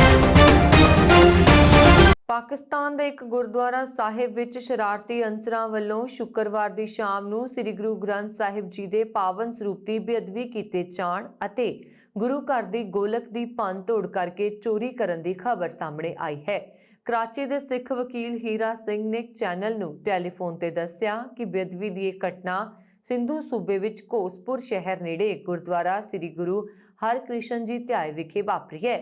ਪਾਕਿਸਤਾਨ ਦੇ ਇੱਕ ਗੁਰਦੁਆਰਾ ਸਾਹਿਬ ਵਿੱਚ ਸ਼ਰਾਰਤੀ ਅਨਸਰਾਂ ਵੱਲੋਂ ਸ਼ੁੱਕਰਵਾਰ ਦੀ ਸ਼ਾਮ ਨੂੰ ਸ੍ਰੀ ਗੁਰੂ ਗ੍ਰੰਥ ਸਾਹਿਬ ਜੀ ਦੇ ਪਾਵਨ ਸਰੂਪ ਦੀ ਬੇਅਦਬੀ ਕੀਤੇ ਜਾਣ ਅਤੇ ਗੁਰੂ ਘਰ ਦੀ ਗੋਲਕ ਦੀ ਭੰਨ-ਤੋੜ ਕਰਕੇ ਚੋਰੀ ਕਰਨ ਦੀ ਖਬਰ ਸਾਹਮਣੇ ਆਈ ਹੈ। ਕਰਾਚੀ ਦੇ ਸਿੱਖ ਵਕੀਲ ਹੀਰਾ ਸਿੰਘ ਨੇ ਚੈਨਲ ਨੂੰ ਟੈਲੀਫੋਨ ਤੇ ਦੱਸਿਆ ਕਿ ਬੇਅਦਬੀ ਦੀ ਇਹ ਘਟਨਾ ਸਿੰਧੂ ਸੂਬੇ ਵਿੱਚ ਘੋਸਪੁਰ ਸ਼ਹਿਰ ਨੇੜੇ ਗੁਰਦੁਆਰਾ ਸ੍ਰੀ ਗੁਰੂ ਹਰਕ੍ਰਿਸ਼ਨ ਜੀ ਧਿਆਏ ਵਿਖੇ ਵਾਪਰੀ ਹੈ।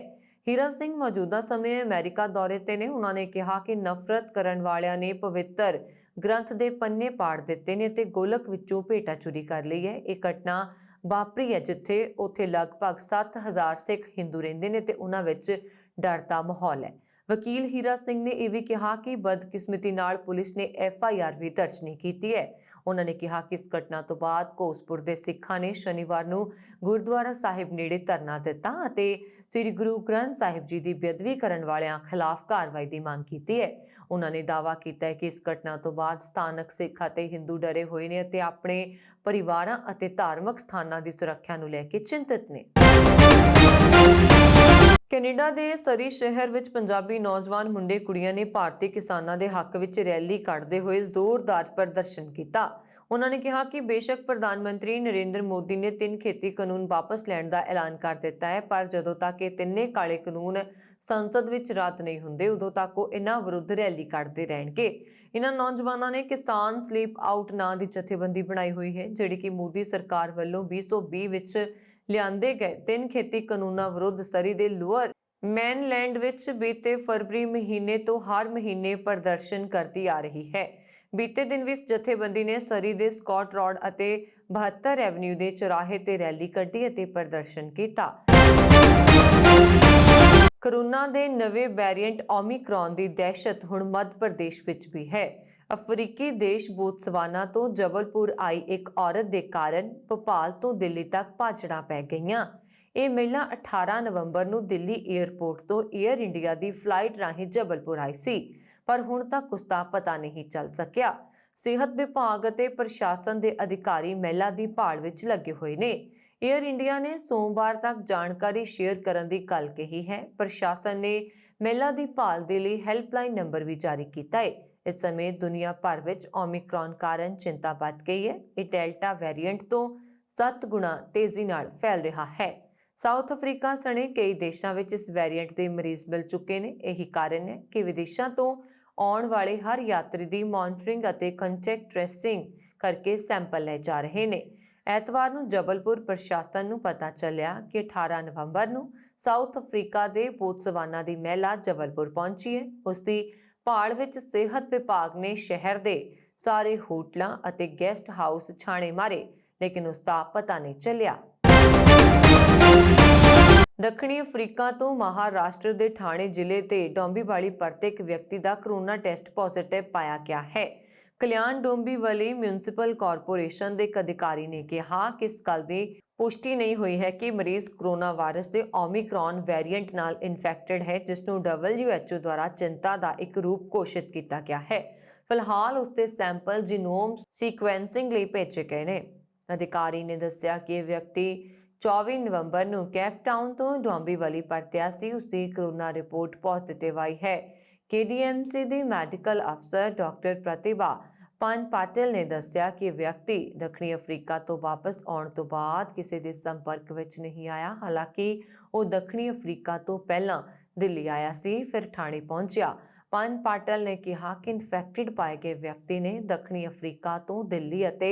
ਹੀਰਾ ਸਿੰਘ ਮੌਜੂਦਾ ਸਮੇਂ ਅਮਰੀਕਾ ਦੌਰੇ ਤੇ ਨੇ। ਉਹਨਾਂ ਨੇ ਕਿਹਾ ਕਿ ਨਫ਼ਰਤ ਕਰਨ ਵਾਲਿਆਂ ਨੇ ਪਵਿੱਤਰ ਗ੍ਰੰਥ ਦੇ ਪੰਨੇ ਪਾੜ ਦਿੱਤੇ ਨੇ ਤੇ ਗੋਲਕ ਵਿੱਚੋਂ ਭੇਟਾ ਚੋਰੀ ਕਰ ਲਈ ਹੈ। ਇਹ ਘਟਨਾ ਵਾਪਰੀ ਹੈ ਜਿੱਥੇ ਉੱਥੇ ਲਗਭਗ 7000 ਸਿੱਖ ਹਿੰਦੂ ਰਹਿੰਦੇ ਨੇ ਤੇ ਉਹਨਾਂ ਵਿੱਚ ਡਰ ਦਾ ਮਾਹੌਲ ਹੈ। ਵਕੀਲ ਹੀਰਾ ਸਿੰਘ ਨੇ ਇਹ ਵੀ ਕਿਹਾ ਕਿ ਬਦਕਿਸਮਤੀ ਨਾਲ ਪੁਲਿਸ ਨੇ FIR ਵੀ ਦਰਜ ਨਹੀਂ ਕੀਤੀ ਹੈ। ਉਹਨਾਂ ਨੇ ਕਿਹਾ ਕਿ ਇਸ ਘਟਨਾ ਤੋਂ ਬਾਅਦ ਘੋਸਪੁਰ ਦੇ ਸਿੱਖਾਂ ਨੇ ਸ਼ਨੀਵਾਰ ਨੂੰ ਗੁਰਦੁਆਰਾ ਸਾਹਿਬ ਨੇੜੇ ਧਰਨਾ ਦਿੱਤਾ ਅਤੇ ਸ੍ਰੀ ਗੁਰੂ ਗ੍ਰੰਥ ਸਾਹਿਬ ਜੀ ਦੀ ਬੇਅਦਬੀ ਕਰਨ ਵਾਲਿਆਂ ਖਿਲਾਫ ਕਾਰਵਾਈ ਦੀ ਮੰਗ ਕੀਤੀ ਹੈ। ਉਹਨਾਂ ਨੇ ਦਾਅਵਾ ਕੀਤਾ ਹੈ ਕਿ ਇਸ ਘਟਨਾ ਤੋਂ ਬਾਅਦ ਸਥਾਨਕ ਸਿੱਖ ਅਤੇ ਹਿੰਦੂ ਡਰੇ ਹੋਏ ਨੇ ਅਤੇ ਆਪਣੇ ਪਰਿਵਾਰਾਂ ਅਤੇ ਧਾਰਮਿਕ ਸਥਾਨਾਂ ਦੀ ਸੁਰੱਖਿਆ ਨੂੰ ਲੈ ਕੇ ਚਿੰਤਤ ਨੇ। ਕੈਨੇਡਾ ਦੇ ਸਰੀ ਸ਼ਹਿਰ ਵਿੱਚ ਪੰਜਾਬੀ ਨੌਜਵਾਨ ਮੁੰਡੇ ਕੁੜੀਆਂ ਨੇ ਭਾਰਤੀ ਕਿਸਾਨਾਂ ਦੇ ਹੱਕ ਵਿੱਚ ਰੈਲੀ ਕੱਢਦੇ ਹੋਏ ਜ਼ੋਰਦਾਰ ਪ੍ਰਦਰਸ਼ਨ ਕੀਤਾ। ਉਹਨਾਂ ਨੇ ਕਿਹਾ ਕਿ ਬੇਸ਼ੱਕ ਪ੍ਰਧਾਨ ਮੰਤਰੀ ਨਰਿੰਦਰ ਮੋਦੀ ਨੇ 3 ਖੇਤੀ ਕਾਨੂੰਨ ਵਾਪਸ ਲੈਣ ਦਾ ਐਲਾਨ ਕਰ ਦਿੱਤਾ ਹੈ, ਪਰ ਜਦੋਂ ਤੱਕ ਇਹ ਤਿੰਨੇ ਕਾਲੇ ਕਾਨੂੰਨ ਸੰਸਦ ਵਿੱਚ ਰੱਦ ਨਹੀਂ ਹੁੰਦੇ ਉਦੋਂ ਤੱਕ ਉਹ ਇਹਨਾਂ ਵਿਰੁੱਧ ਰੈਲੀ ਕੱਢਦੇ ਰਹਿਣਗੇ। ਇਹਨਾਂ ਨੌਜਵਾਨਾਂ ਨੇ ਕਿਸਾਨ ਸਲੀਪ ਆਊਟ ਨਾਂ ਦੀ ਜਥੇਬੰਦੀ ਬਣਾਈ ਹੋਈ ਹੈ, ਜਿਹੜੀ ਕਿ ਮੋਦੀ ਸਰਕਾਰ ਵੱਲੋਂ 2020 ਵਿੱਚ ਲਿਆਂਦੇ ਗਏ 3 ਖੇਤੀ ਕਾਨੂੰਨਾਂ ਵਿਰੁੱਧ ਸਰੀ ਦੇ ਲੋਅਰ ਮੈਨਲੈਂਡ ਵਿੱਚ ਬੀਤੇ ਫਰਵਰੀ ਮਹੀਨੇ ਤੋਂ ਹਰ ਮਹੀਨੇ ਪ੍ਰਦਰਸ਼ਨ ਕਰਦੀ ਆ ਰਹੀ ਹੈ। ਬੀਤੇ ਦਿਨ ਵੀ ਇਸ ਜਥੇਬੰਦੀ ਨੇ ਸਰੀ ਦੇ ਸਕਾਟ ਰੋਡ ਅਤੇ 72 ਐਵਨਿਊ ਦੇ ਚੌਰਾਹੇ ਤੇ ਰੈਲੀ ਕੱਢੀ ਅਤੇ ਪ੍ਰਦਰਸ਼ਨ ਕੀਤਾ। ਕੋਰੋਨਾ ਦੇ ਨਵੇਂ ਵੈਰੀਐਂਟ ਓਮਿਕਰੌਨ ਦੀ ਦਹਿਸ਼ਤ ਹੁਣ ਮੱਧ ਪ੍ਰਦੇਸ਼ ਵਿੱਚ ਵੀ ਹੈ। ਅਫਰੀਕੀ ਦੇਸ਼ ਬੋਤਸਵਾਨਾ ਤੋਂ ਜਬਲਪੁਰ ਆਈ ਇੱਕ ਔਰਤ ਦੇ ਕਾਰਨ ਭੋਪਾਲ ਤੋਂ ਦਿੱਲੀ ਤੱਕ ਭਾਜੜਾਂ ਪੈ ਗਈਆਂ। ਇਹ ਮਹਿਲਾ 18 ਨਵੰਬਰ ਨੂੰ ਦਿੱਲੀ ਏਅਰਪੋਰਟ ਤੋਂ ਏਅਰ ਇੰਡੀਆ ਦੀ ਫਲਾਈਟ ਰਾਹੀਂ ਜਬਲਪੁਰ ਆਈ ਸੀ, ਪਰ ਹੁਣ ਤੱਕ ਉਸ ਦਾ ਪਤਾ ਨਹੀਂ ਚੱਲ ਸਕਿਆ। ਸਿਹਤ ਵਿਭਾਗ ਅਤੇ ਪ੍ਰਸ਼ਾਸਨ ਦੇ ਅਧਿਕਾਰੀ ਮਹਿਲਾ ਦੀ ਭਾਲ ਵਿੱਚ ਲੱਗੇ ਹੋਏ ਨੇ। ਏਅਰ ਇੰਡੀਆ ਨੇ ਸੋਮਵਾਰ ਤੱਕ ਜਾਣਕਾਰੀ ਸ਼ੇਅਰ ਕਰਨ ਦੀ ਗੱਲ ਕਹੀ ਹੈ। ਪ੍ਰਸ਼ਾਸਨ ਨੇ ਮਹਿਲਾ ਦੀ ਭਾਲ ਦੇ ਲਈ ਹੈਲਪਲਾਈਨ ਨੰਬਰ ਵੀ ਜਾਰੀ ਕੀਤਾ ਹੈ। ਇਸ ਸਮੇਂ ਦੁਨੀਆ ਭਰ ਵਿੱਚ ਓਮਿਕਰੌਨ ਕਾਰਨ ਚਿੰਤਾ ਵੱਧ ਗਈ ਹੈ। ਇਹ ਡੈਲਟਾ ਵੇਰੀਐਂਟ ਤੋਂ 7 ਗੁਣਾ ਤੇਜ਼ੀ ਨਾਲ ਫੈਲ ਰਿਹਾ ਹੈ। ਸਾਊਥ ਅਫਰੀਕਾ ਸਣੇ ਕਈ ਦੇਸ਼ਾਂ ਵਿੱਚ ਇਸ ਵੇਰੀਐਂਟ ਦੇ ਮਰੀਜ਼ ਮਿਲ ਚੁੱਕੇ ਨੇ। ਇਹੀ ਕਾਰਨ ਹੈ ਕਿ ਵਿਦੇਸ਼ਾਂ ਤੋਂ ਆਉਣ ਵਾਲੇ ਹਰ ਯਾਤਰੀ ਦੀ ਮੋਨੀਟਰਿੰਗ ਅਤੇ ਕੰਟੈਕਟ ਟ੍ਰੇਸਿੰਗ ਕਰਕੇ ਸੈਂਪਲ ਲਏ ਜਾ ਰਹੇ ਨੇ। ਐਤਵਾਰ ਨੂੰ ਜਬਲਪੁਰ ਪ੍ਰਸ਼ਾਸਨ ਨੂੰ ਪਤਾ ਚੱਲਿਆ ਕਿ 18 ਨਵੰਬਰ ਨੂੰ ਸਾਊਥ ਅਫਰੀਕਾ ਦੇ ਬੋਤਸਵਾਨਾ ਦੀ ਮਹਿਲਾ ਜਬਲਪੁਰ ਪਹੁੰਚੀ ਹੈ। ਉਸ ਦੀ ਭਾਲ ਵਿੱਚ ਸਿਹਤ ਵਿਭਾਗ ਨੇ ਸ਼ਹਿਰ ਦੇ ਸਾਰੇ ਹੋਟਲਾਂ ਅਤੇ ਗੈਸਟ ਹਾਊਸ ਛਾਣੇ ਮਾਰੇ, ਲੇਕਿਨ ਉਸ ਦਾ ਪਤਾ ਨਹੀਂ ਚੱਲਿਆ। ਦੱਖਣੀ ਅਫਰੀਕਾ ਤੋਂ ਮਹਾਰਾਸ਼ਟਰ ਦੇ ਠਾਣੇ ਜ਼ਿਲ੍ਹੇ ਤੇ ਡੋਂਬੀਵਾਲੀ ਪਰਤੇ ਇੱਕ ਵਿਅਕਤੀ ਦਾ ਕੋਰੋਨਾ ਟੈਸਟ ਪੋਜ਼ਿਟਿਵ ਪਾਇਆ ਗਿਆ ਹੈ। ਕਲਿਆਣ ਡੋਂਬੀਵਾਲੀ ਮਿਊਨਿਸਪਲ ਕਾਰਪੋਰੇਸ਼ਨ ਦੇ ਇੱਕ ਅਧਿਕਾਰੀ ਨੇ ਕਿਹਾ ਕਿ ਇਸ ਗੱਲ ਦੀ ਪੁਸ਼ਟੀ ਨਹੀਂ ਹੋਈ ਹੈ ਕਿ ਮਰੀਜ਼ ਕੋਰੋਨਾ ਵਾਇਰਸ ਦੇ ਓਮਿਕਰੌਨ ਵੇਰੀਐਂਟ ਨਾਲ ਇਨਫੈਕਟਡ ਹੈ, ਜਿਸ ਨੂੰ WHO ਦੁਆਰਾ ਚਿੰਤਾ ਦਾ ਇੱਕ ਰੂਪ ਘੋਸ਼ਿਤ ਕੀਤਾ ਗਿਆ ਹੈ। ਫਿਲਹਾਲ ਉਸ ਦੇ ਸੈਂਪਲ ਜੀਨੋਮ ਸੀਕੁਐਂਸਿੰਗ ਲਈ ਭੇਜੇ ਗਏ ਨੇ। ਅਧਿਕਾਰੀ ਨੇ ਦੱਸਿਆ ਕਿ ਇਹ ਵਿਅਕਤੀ 24 ਨਵੰਬਰ ਨੂੰ ਕੇਪ ਟਾਊਨ ਤੋਂ ਡੋਂਬੀਵਾਲੀ ਪਰਤਿਆ ਸੀ। ਉਸ ਦੀ ਕੋਰੋਨਾ ਰਿਪੋਰਟ ਪੋਜ਼ਿਟਿਵ ਆਈ ਹੈ। KDMC ਦੀ ਮੈਡੀਕਲ ਅਫਸਰ ਡਾਕਟਰ ਪ੍ਰਤਿਭਾ ਪਾਟਿਲ ਨੇ ਦੱਸਿਆ ਕਿ ਵਿਅਕਤੀ ਦੱਖਣੀ ਅਫਰੀਕਾ ਤੋਂ ਵਾਪਸ ਆਉਣ ਤੋਂ ਬਾਅਦ ਕਿਸੇ ਦੇ ਸੰਪਰਕ ਵਿੱਚ ਨਹੀਂ ਆਇਆ। ਹਾਲਾਂਕਿ ਉਹ ਦੱਖਣੀ ਅਫਰੀਕਾ ਤੋਂ ਪਹਿਲਾਂ ਦਿੱਲੀ ਆਇਆ ਸੀ, ਫਿਰ ਠਾਣੇ ਪਹੁੰਚਿਆ। ਪਾਟਿਲ ਨੇ ਕਿਹਾ ਕਿ ਇਨਫੈਕਟਡ ਪਾਏ ਗਏ ਵਿਅਕਤੀ ਨੇ ਦੱਖਣੀ ਅਫਰੀਕਾ ਤੋਂ ਦਿੱਲੀ ਅਤੇ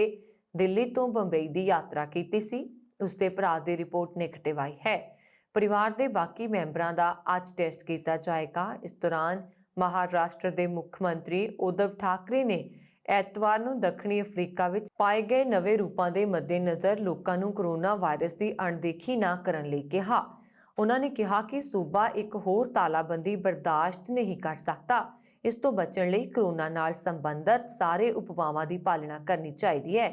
ਦਿੱਲੀ ਤੋਂ ਬੰਬਈ ਦੀ ਯਾਤਰਾ ਕੀਤੀ ਸੀ। ਉਸਦੇ ਭਰਾ ਦੀ ਰਿਪੋਰਟ ਨੈਗੇਟਿਵ ਆਈ ਹੈ। ਪਰਿਵਾਰ ਦੇ ਬਾਕੀ ਮੈਂਬਰਾਂ ਦਾ ਅੱਜ ਟੈਸਟ ਕੀਤਾ ਜਾਏਗਾ। ਇਸ ਦੌਰਾਨ ਮਹਾਰਾਸ਼ਟਰ ਦੇ ਮੁੱਖ ਮੰਤਰੀ ਉਧਵ ਠਾਕਰੇ ਨੇ ਐਤਵਾਰ ਨੂੰ ਦੱਖਣੀ ਅਫਰੀਕਾ ਵਿੱਚ ਪਾਏ ਗਏ ਨਵੇਂ ਰੂਪਾਂ ਦੇ ਮੱਦੇਨਜ਼ਰ ਲੋਕਾਂ ਨੂੰ ਕੋਰੋਨਾ ਵਾਇਰਸ ਦੀ ਅਣਦੇਖੀ ਨਾ ਕਰਨ ਲਈ ਕਿਹਾ। ਉਹਨਾਂ ਨੇ ਕਿਹਾ ਕਿ ਸੂਬਾ ਇੱਕ ਹੋਰ ਤਾਲਾਬੰਦੀ ਬਰਦਾਸ਼ਤ ਨਹੀਂ ਕਰ ਸਕਦਾ। ਇਸ ਤੋਂ ਬਚਣ ਲਈ ਕੋਰੋਨਾ ਨਾਲ ਸੰਬੰਧਿਤ ਸਾਰੇ ਉਪਾਵਾਂ ਦੀ ਪਾਲਣਾ ਕਰਨੀ ਚਾਹੀਦੀ ਹੈ।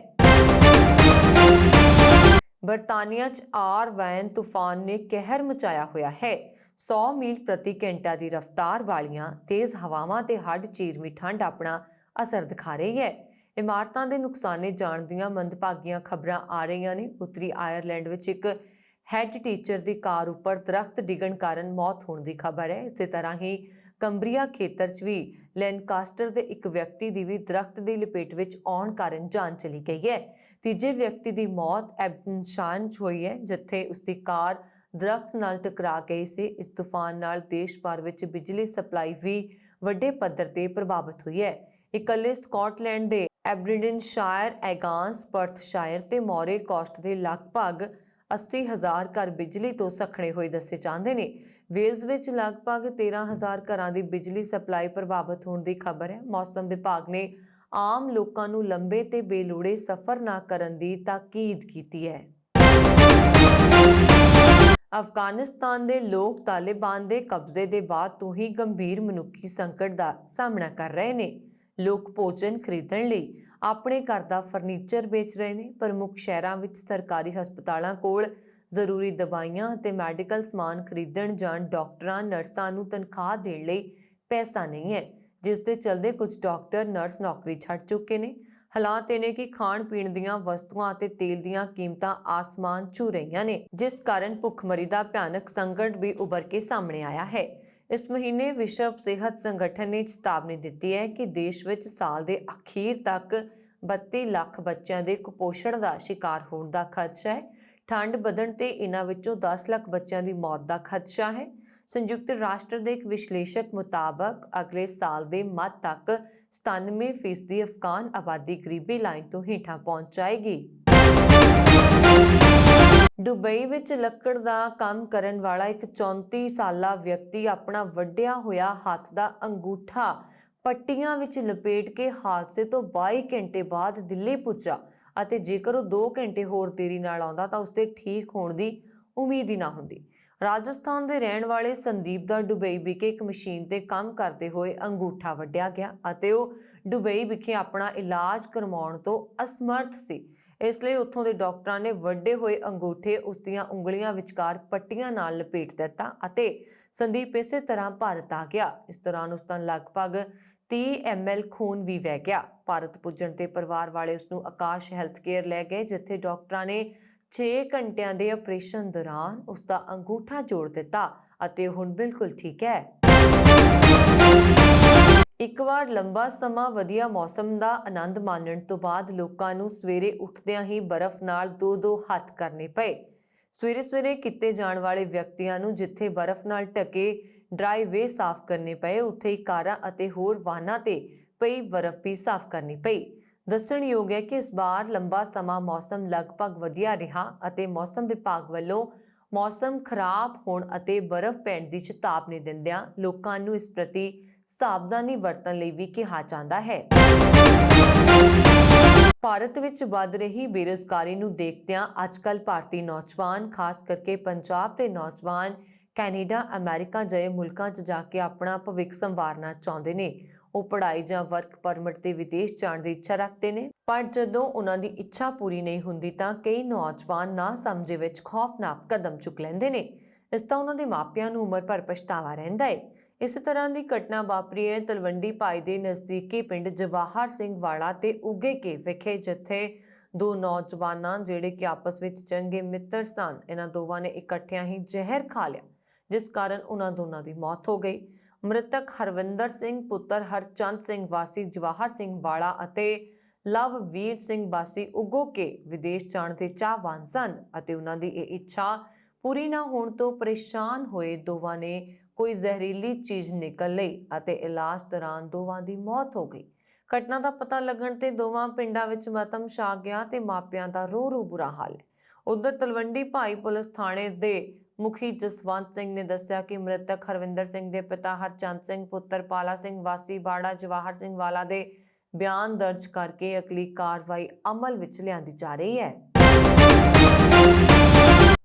ਬਰਤਾਨੀਆ 'ਚ ਵੈਨ ਤੂਫਾਨ ਨੇ ਕਹਿਰ ਮਚਾਇਆ ਹੋਇਆ ਹੈ। 100 ਮੀਲ ਪ੍ਰਤੀ ਘੰਟਾ ਦੀ ਰਫ਼ਤਾਰ ਵਾਲੀਆਂ ਤੇਜ਼ ਹਵਾਵਾਂ ਤੇ ਹੱਡ ਚੀਰਵੀਂ ਠੰਡ ਆਪਣਾ ਅਸਰ ਦਿਖਾ ਰਹੀ ਹੈ। ਇਮਾਰਤਾਂ ਦੇ ਨੁਕਸਾਨੇ ਜਾਣ ਦੀਆਂ ਮੰਦਭਾਗੀਆਂ ਖਬਰਾਂ ਆ ਰਹੀਆਂ ਨੇ। ਉੱਤਰੀ ਆਇਰਲੈਂਡ ਵਿੱਚ ਇੱਕ ਹੈੱਡ ਟੀਚਰ ਦੀ ਕਾਰ ਉੱਪਰ ਦਰਖਤ ਡਿੱਗਣ ਕਾਰਨ ਮੌਤ ਹੋਣ ਦੀ ਖਬਰ ਹੈ। ਇਸੇ ਤਰ੍ਹਾਂ ਹੀ ਕੰਬਰੀਆ ਖੇਤਰ 'ਚ ਵੀ ਲੈਨਕਾਸਟਰ ਦੇ ਇੱਕ ਵਿਅਕਤੀ ਦੀ ਵੀ ਦਰਖਤ ਦੀ ਲਪੇਟ ਵਿੱਚ ਆਉਣ ਕਾਰਨ ਜਾਨ ਚਲੀ ਗਈ ਹੈ। ਤੀਜੇ ਵਿਅਕਤੀ ਦੀ ਮੌਤ ਐਬਨਸ਼ਾਨ 'ਚ ਹੋਈ ਹੈ, ਜਿੱਥੇ ਉਸਦੀ ਕਾਰ ਦਰਖਤ ਨਾਲ ਟਕਰਾ ਗਈ ਸੀ। ਇਸ ਤੂਫਾਨ ਨਾਲ ਦੇਸ਼ ਭਰ ਵਿੱਚ ਬਿਜਲੀ ਸਪਲਾਈ ਵੀ ਵੱਡੇ ਪੱਧਰ ਤੇ ਪ੍ਰਭਾਵਿਤ ਹੋਈ ਹੈ। ਇਕੱਲੇ ਸਕਾਟਲੈਂਡ ਦੇ ਐਬਰਡੀਨਸ਼ਾਇਰ, ਐਗਾਂਸ, ਪਰਥਸ਼ਾਇਰ ਤੇ ਮੌਰੇ ਕੋਸਟ ਦੇ ਲਗਭਗ 80,000 ਘਰ ਬਿਜਲੀ ਤੋਂ ਸਖਣੇ ਹੋਏ ਦੱਸੇ ਜਾਂਦੇ ਨੇ। ਵੇਲਜ਼ ਵਿੱਚ ਲਗਭਗ 13,000 ਘਰਾਂ ਦੀ ਬਿਜਲੀ ਸਪਲਾਈ ਪ੍ਰਭਾਵਿਤ ਹੋਣ ਦੀ ਖਬਰ ਹੈ। ਮੌਸਮ ਵਿਭਾਗ ਨੇ ਆਮ ਲੋਕਾਂ ਨੂੰ ਲੰਬੇ ਤੇ ਬੇਲੋੜੇ ਸਫ਼ਰ ਨਾ ਕਰਨ ਦੀ ਤਾਕੀਦ ਕੀਤੀ ਹੈ। ਅਫਗਾਨਿਸਤਾਨ ਦੇ ਲੋਕ ਤਾਲਿਬਾਨ ਦੇ ਕਬਜ਼ੇ ਦੇ ਬਾਅਦ ਤੋਂ ਹੀ ਗੰਭੀਰ ਮਨੁੱਖੀ ਸੰਕਟ ਦਾ ਸਾਹਮਣਾ ਕਰ ਰਹੇ ਨੇ। ਲੋਕ ਭੋਜਨ ਖਰੀਦਣ ਲਈ ਆਪਣੇ ਘਰ ਦਾ ਫਰਨੀਚਰ ਵੇਚ ਰਹੇ ਨੇ। ਪ੍ਰਮੁੱਖ ਸ਼ਹਿਰਾਂ ਵਿੱਚ ਸਰਕਾਰੀ ਹਸਪਤਾਲਾਂ ਕੋਲ ਜ਼ਰੂਰੀ ਦਵਾਈਆਂ ਅਤੇ ਮੈਡੀਕਲ ਸਮਾਨ ਖਰੀਦਣ ਜਾਣ ਡਾਕਟਰਾਂ, ਨਰਸਾਂ ਨੂੰ ਤਨਖਾਹ ਦੇਣ ਲਈ ਪੈਸਾ ਨਹੀਂ ਹੈ, ਜਿਸ ਦੇ ਚਲਦੇ ਕੁਝ ਡਾਕਟਰ, ਨਰਸ ਨੌਕਰੀ ਛੱਡ ਚੁੱਕੇ ਨੇ। ਹਾਲਾਤ ਇਹ ਨੇ ਕਿ ਖਾਣ ਪੀਣ ਦੀਆਂ ਵਸਤੂਆਂ ਅਤੇ ਤੇਲ ਦੀਆਂ ਕੀਮਤਾਂ ਆਸਮਾਨ ਛੂ ਰਹੀਆਂ ਨੇ, ਜਿਸ ਕਾਰਨ ਭੁੱਖਮਰੀ ਦਾ ਭਿਆਨਕ ਸੰਕਟ ਵੀ ਉੱਭਰ ਕੇ ਸਾਹਮਣੇ ਆਇਆ ਹੈ। ਇਸ ਮਹੀਨੇ ਵਿਸ਼ਵ ਸਿਹਤ ਸੰਗਠਨ ਨੇ ਚੇਤਾਵਨੀ ਦਿੱਤੀ ਹੈ ਕਿ ਦੇਸ਼ ਵਿੱਚ ਸਾਲ ਦੇ ਅਖੀਰ ਤੱਕ 32 ਲੱਖ ਬੱਚਿਆਂ ਦੇ ਕੁਪੋਸ਼ਣ ਦਾ ਸ਼ਿਕਾਰ ਹੋਣ ਦਾ ਖਦਸ਼ਾ ਹੈ। ਠੰਡ ਵਧਣ ਤੇ ਇਹਨਾਂ ਵਿੱਚੋਂ 10 ਲੱਖ ਬੱਚਿਆਂ ਦੀ ਮੌਤ ਦਾ ਖਦਸ਼ਾ ਹੈ। ਸੰਯੁਕਤ ਰਾਸ਼ਟਰ ਦੇ ਇੱਕ ਵਿਸ਼ਲੇਸ਼ਕ ਮੁਤਾਬਕ ਅਗਲੇ ਸਾਲ ਦੇ ਮੱਧ ਤੱਕ 97% ਅਫਗਾਨ ਆਬਾਦੀ ਗਰੀਬੀ ਲਾਈਨ ਤੋਂ ਹੇਠਾਂ ਪਹੁੰਚ ਜਾਏਗੀ। ਦੁਬਈ ਵਿੱਚ ਲੱਕੜ ਦਾ ਕੰਮ ਕਰਨ ਵਾਲਾ ਇੱਕ 34 ਸਾਲਾ ਵਿਅਕਤੀ ਆਪਣਾ ਵੱਢਿਆ ਹੋਇਆ ਹੱਥ ਦਾ ਅੰਗੂਠਾ ਪੱਟੀਆਂ ਵਿੱਚ ਲਪੇਟ ਕੇ ਹਾਦਸੇ ਤੋਂ 22 ਘੰਟੇ ਬਾਅਦ ਦਿੱਲੀ ਪੁੱਜਾ ਅਤੇ ਜੇਕਰ ਉਹ 2 ਘੰਟੇ ਹੋਰ ਦੇਰੀ ਨਾਲ ਆਉਂਦਾ ਤਾਂ ਉਸਦੇ ਠੀਕ ਹੋਣ ਦੀ ਉਮੀਦ ਹੀ ਨਾ ਹੁੰਦੀ। ਰਾਜਸਥਾਨ ਦੇ ਰਹਿਣ ਵਾਲੇ ਸੰਦੀਪ ਦਾ ਦੁਬਈ ਵਿਖੇ ਇੱਕ ਮਸ਼ੀਨ ਤੇ ਕੰਮ ਕਰਦੇ ਹੋਏ ਅੰਗੂਠਾ ਵੱਢਿਆ ਗਿਆ ਅਤੇ ਉਹ ਦੁਬਈ ਵਿਖੇ ਆਪਣਾ ਇਲਾਜ ਕਰਵਾਉਣ ਤੋਂ ਅਸਮਰਥ ਸੀ। ਇਸ ਲਈ ਉੱਥੋਂ ਦੇ ਡਾਕਟਰਾਂ ਨੇ ਵੱਡੇ ਹੋਏ ਅੰਗੂਠੇ ਉਸ ਦੀਆਂ ਉਂਗਲੀਆਂ ਵਿਚਕਾਰ ਪੱਟੀਆਂ ਨਾਲ ਲਪੇਟ ਦਿੱਤਾ ਅਤੇ ਸੰਦੀਪ ਇਸੇ ਤਰ੍ਹਾਂ ਭਾਰਤ ਆ ਗਿਆ। ਇਸ ਦੌਰਾਨ ਉਸ ਦਾ ਲਗਭਗ 30 ml ਖੂਨ ਵੀ ਵਹਿ ਗਿਆ। ਭਾਰਤ ਪੁੱਜਣ ਤੇ ਪਰਿਵਾਰ ਵਾਲੇ ਉਸ ਨੂੰ ਆਕਾਸ਼ ਹੈਲਥ ਕੇਅਰ ਲੈ ਗਏ, ਜਿੱਥੇ ਡਾਕਟਰਾਂ ਨੇ 6 ਘੰਟਿਆਂ ਦੇ ਆਪਰੇਸ਼ਨ ਦੌਰਾਨ ਉਸ ਦਾ ਅੰਗੂਠਾ ਜੋੜ ਦਿੱਤਾ ਅਤੇ ਹੁਣ ਬਿਲਕੁਲ ਠੀਕ ਹੈ। ਇੱਕ ਵਾਰ ਲੰਬਾ ਸਮਾਂ ਵਧੀਆ ਮੌਸਮ ਦਾ ਆਨੰਦ ਮਾਣਨ ਤੋਂ ਬਾਅਦ ਲੋਕਾਂ ਨੂੰ ਸਵੇਰੇ ਉੱਠਦਿਆਂ ਹੀ ਬਰਫ਼ ਨਾਲ ਦੋ ਹੱਥ ਕਰਨੇ ਪਏ। ਸਵੇਰੇ ਕੀਤੇ ਜਾਣ ਵਾਲੇ ਵਿਅਕਤੀਆਂ ਨੂੰ ਜਿੱਥੇ ਬਰਫ਼ ਨਾਲ ਢਕੇ ਡਰਾਈਵੇ ਸਾਫ਼ ਕਰਨੇ ਪਏ, ਉੱਥੇ ਹੀ ਕਾਰਾਂ ਅਤੇ ਹੋਰ ਵਾਹਨਾਂ ਤੇ ਪਈ ਬਰਫ਼ ਵੀ ਸਾਫ਼ ਕਰਨੀ ਪਈ। ਦੱਸਣਯੋਗ ਹੈ ਕਿ ਇਸ ਵਾਰ ਲੰਬਾ ਸਮਾਂ ਮੌਸਮ ਲਗਭਗ ਵਧੀਆ ਰਿਹਾ ਅਤੇ ਮੌਸਮ ਵਿਭਾਗ ਵੱਲੋਂ ਮੌਸਮ ਖਰਾਬ ਹੋਣ ਅਤੇ ਬਰਫ਼ ਪੈਣ ਦੀ ਚੇਤਾਵਨੀ ਦਿੰਦਿਆਂ ਲੋਕਾਂ ਨੂੰ ਇਸ ਪ੍ਰਤੀ ਸਾਵਧਾਨੀ ਵਰਤਣ ਲਈ ਵੀ ਕਿਹਾ ਜਾਂਦਾ ਹੈ। ਭਾਰਤ ਵਿੱਚ ਵੱਧ ਰਹੀ ਬੇਰੁਜ਼ਗਾਰੀ ਨੂੰ ਦੇਖਦਿਆਂ ਅੱਜਕੱਲ੍ਹ ਭਾਰਤੀ ਨੌਜਵਾਨ, ਖਾਸ ਕਰਕੇ ਪੰਜਾਬ ਦੇ ਨੌਜਵਾਨ ਕੈਨੇਡਾ, ਅਮਰੀਕਾ ਜਿਹੇ ਮੁਲਕਾਂ 'ਚ ਜਾ ਕੇ ਆਪਣਾ ਭਵਿੱਖ ਸੰਵਾਰਨਾ ਚਾਹੁੰਦੇ ਨੇ। ਉਹ ਪੜ੍ਹਾਈ ਜਾਂ ਵਰਕ ਪਰਮਿਟ ਤੇ ਵਿਦੇਸ਼ ਜਾਣ ਦੀ ਇੱਛਾ ਰੱਖਦੇ ਨੇ, ਪਰ ਜਦੋਂ ਉਹਨਾਂ ਦੀ ਇੱਛਾ ਪੂਰੀ ਨਹੀਂ ਹੁੰਦੀ ਤਾਂ ਕਈ ਨੌਜਵਾਨ ਨਾ ਸਮਝੇ ਵਿੱਚ ਖੌਫਨਾਕ ਕਦਮ ਚੁੱਕ ਲੈਂਦੇ ਨੇ। ਇਸ ਤੋਂ ਉਹਨਾਂ ਦੇ ਮਾਪਿਆਂ ਨੂੰ ਉਮਰ ਭਰ ਪਛਤਾਵਾ ਰਹਿੰਦਾ ਹੈ। ਇਸੇ ਤਰ੍ਹਾਂ ਦੀ ਘਟਨਾ ਵਾਪਰੀ ਹੈ ਤਲਵੰਡੀ ਭਾਈ ਦੇ ਨਜ਼ਦੀਕੀ ਪਿੰਡ ਜਵਾਹਰ ਸਿੰਘ ਵਾਲਾ ਤੇ ਉੱਗੇ ਕੇ ਵਿਖੇ, ਜਿੱਥੇ ਦੋ ਨੌਜਵਾਨਾਂ ਜਿਹੜੇ ਕਿ ਆਪਸ ਵਿੱਚ ਚੰਗੇ ਮਿੱਤਰ ਸਨ, ਇਹਨਾਂ ਦੋਵਾਂ ਨੇ ਇਕੱਠਿਆਂ ਹੀ ਜ਼ਹਿਰ ਖਾ ਲਿਆ, ਜਿਸ ਕਾਰਨ ਉਹਨਾਂ ਦੋਨਾਂ ਦੀ ਮੌਤ ਹੋ ਗਈ। ਮ੍ਰਿਤਕ ਹਰਵਿੰਦਰ ਸਿੰਘ ਪੁੱਤਰ ਹਰਚੰਦ ਸਿੰਘ ਵਾਸੀ ਜਵਾਹਰ ਸਿੰਘ ਵਾਲਾ ਅਤੇ ਲਵਵੀਰ ਸਿੰਘ ਵਾਸੀ ਉੱਗੋ ਕੇ ਵਿਦੇਸ਼ ਜਾਣ ਦੇ ਚਾਹਵਾਨ ਸਨ ਅਤੇ ਉਹਨਾਂ ਦੀ ਇਹ ਇੱਛਾ ਪੂਰੀ ਨਾ ਹੋਣ ਤੋਂ ਪਰੇਸ਼ਾਨ ਹੋਏ ਦੋਵਾਂ ਨੇ ਕੋਈ ਜ਼ਹਿਰੀਲੀ ਚੀਜ਼ ਨਿਕਲ ਲਈ ਅਤੇ ਇਲਾਜ ਦੌਰਾਨ ਦੋਵਾਂ ਦੀ ਮੌਤ ਹੋ ਗਈ। ਘਟਨਾ ਦਾ ਪਤਾ ਲੱਗਣ ਤੇ ਦੋਵਾਂ ਪਿੰਡਾਂ ਵਿੱਚ ਮਾਤਮ ਛਾ ਗਿਆ ਤੇ ਮਾਪਿਆਂ ਦਾ ਰੋ ਬੁਰਾ ਹਾਲ ਹੈ। ਉਧਰ ਤਲਵੰਡੀ ਭਾਈ ਪੁਲਿਸ ਥਾਣੇ ਦੇ ਮੁਖੀ ਜਸਵੰਤ ਸਿੰਘ ਨੇ ਦੱਸਿਆ ਕਿ ਮ੍ਰਿਤਕ ਹਰਵਿੰਦਰ ਸਿੰਘ ਦੇ ਪਿਤਾ ਹਰਚੰਦ ਸਿੰਘ ਪੁੱਤਰ ਪਾਲਾ ਸਿੰਘ ਵਾਸੀ ਬਾੜਾ ਜਵਾਹਰ ਸਿੰਘ ਵਾਲਾ ਦੇ ਬਿਆਨ ਦਰਜ ਕਰਕੇ ਅਗਲੀ ਕਾਰਵਾਈ ਅਮਲ ਵਿੱਚ ਲਿਆਂਦੀ ਜਾ ਰਹੀ ਹੈ।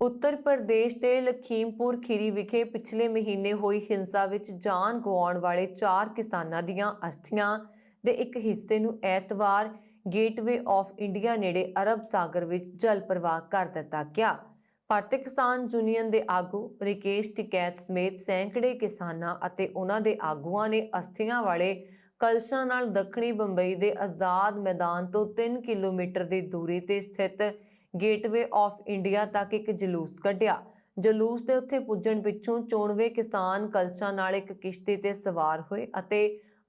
ਉੱਤਰ ਪ੍ਰਦੇਸ਼ ਦੇ ਲਖੀਮਪੁਰ ਖੀਰੀ ਵਿਖੇ ਪਿਛਲੇ ਮਹੀਨੇ ਹੋਈ ਹਿੰਸਾ ਵਿੱਚ ਜਾਨ ਗਵਾਉਣ ਵਾਲੇ 4 ਕਿਸਾਨਾਂ ਦੀਆਂ ਅਸਥੀਆਂ ਦੇ ਇੱਕ ਹਿੱਸੇ ਨੂੰ ਐਤਵਾਰ ਗੇਟਵੇ ਆਫ ਇੰਡੀਆ ਨੇੜੇ ਅਰਬ ਸਾਗਰ ਵਿੱਚ ਜਲ ਪ੍ਰਵਾਹ ਕਰ ਦਿੱਤਾ ਗਿਆ। ਭਾਰਤੀ ਕਿਸਾਨ ਯੂਨੀਅਨ ਦੇ ਆਗੂ ਰਿਕੇਸ਼ ਟਿਕੈਤ ਸਮੇਤ ਸੈਂਕੜੇ ਕਿਸਾਨਾਂ ਅਤੇ ਉਹਨਾਂ ਦੇ ਆਗੂਆਂ ਨੇ ਅਸਥੀਆਂ ਵਾਲੇ ਕਲਸ਼ਾਂ ਨਾਲ ਦੱਖਣੀ ਬੰਬਈ ਦੇ ਆਜ਼ਾਦ ਮੈਦਾਨ ਤੋਂ 3 ਕਿਲੋਮੀਟਰ ਦੀ ਦੂਰੀ ਤੇ ਸਥਿਤ ਗੇਟਵੇ ਆਫ ਇੰਡੀਆ ਤੱਕ ਇੱਕ ਜਲੂਸ ਕੱਢਿਆ। ਜਲੂਸ ਦੇ ਉੱਥੇ ਪੁੱਜਣ ਪਿੱਛੋਂ 94 ਕਿਸਾਨ ਕਲਸ਼ਾਂ ਨਾਲ ਇੱਕ ਕਿਸ਼ਤੀ ਤੇ ਸਵਾਰ ਹੋਏ ਅਤੇ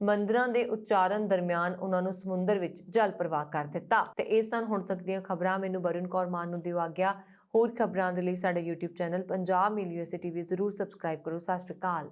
ਮੰਦਰਾਂ ਦੇ ਉਚਾਰਨ ਦਰਮਿਆਨ ਉਹਨਾਂ ਨੂੰ ਸਮੁੰਦਰ ਵਿੱਚ ਜਲ ਪ੍ਰਵਾਹ ਕਰ ਦਿੱਤਾ। ਤੇ ਇਹ ਸਨ ਹੁਣ ਤੱਕ ਦੀਆਂ ਖਬਰਾਂ। ਮੈਨੂੰ ਵਰੁਣ ਕੌਰ ਮਾਨ ਨੂੰ ਦਿਓ ਆਗਿਆ। ਹੋਰ ਖਬਰਾਂ ਦੇ ਲਈ ਸਾਡੇ YouTube ਚੈਨਲ ਪੰਜਾਬ ਮੇਲ USA TV ਜ਼ਰੂਰ ਸਬਸਕ੍ਰਾਈਬ ਕਰੋ। ਸਤਿ ਸ਼੍ਰੀ ਅਕਾਲ।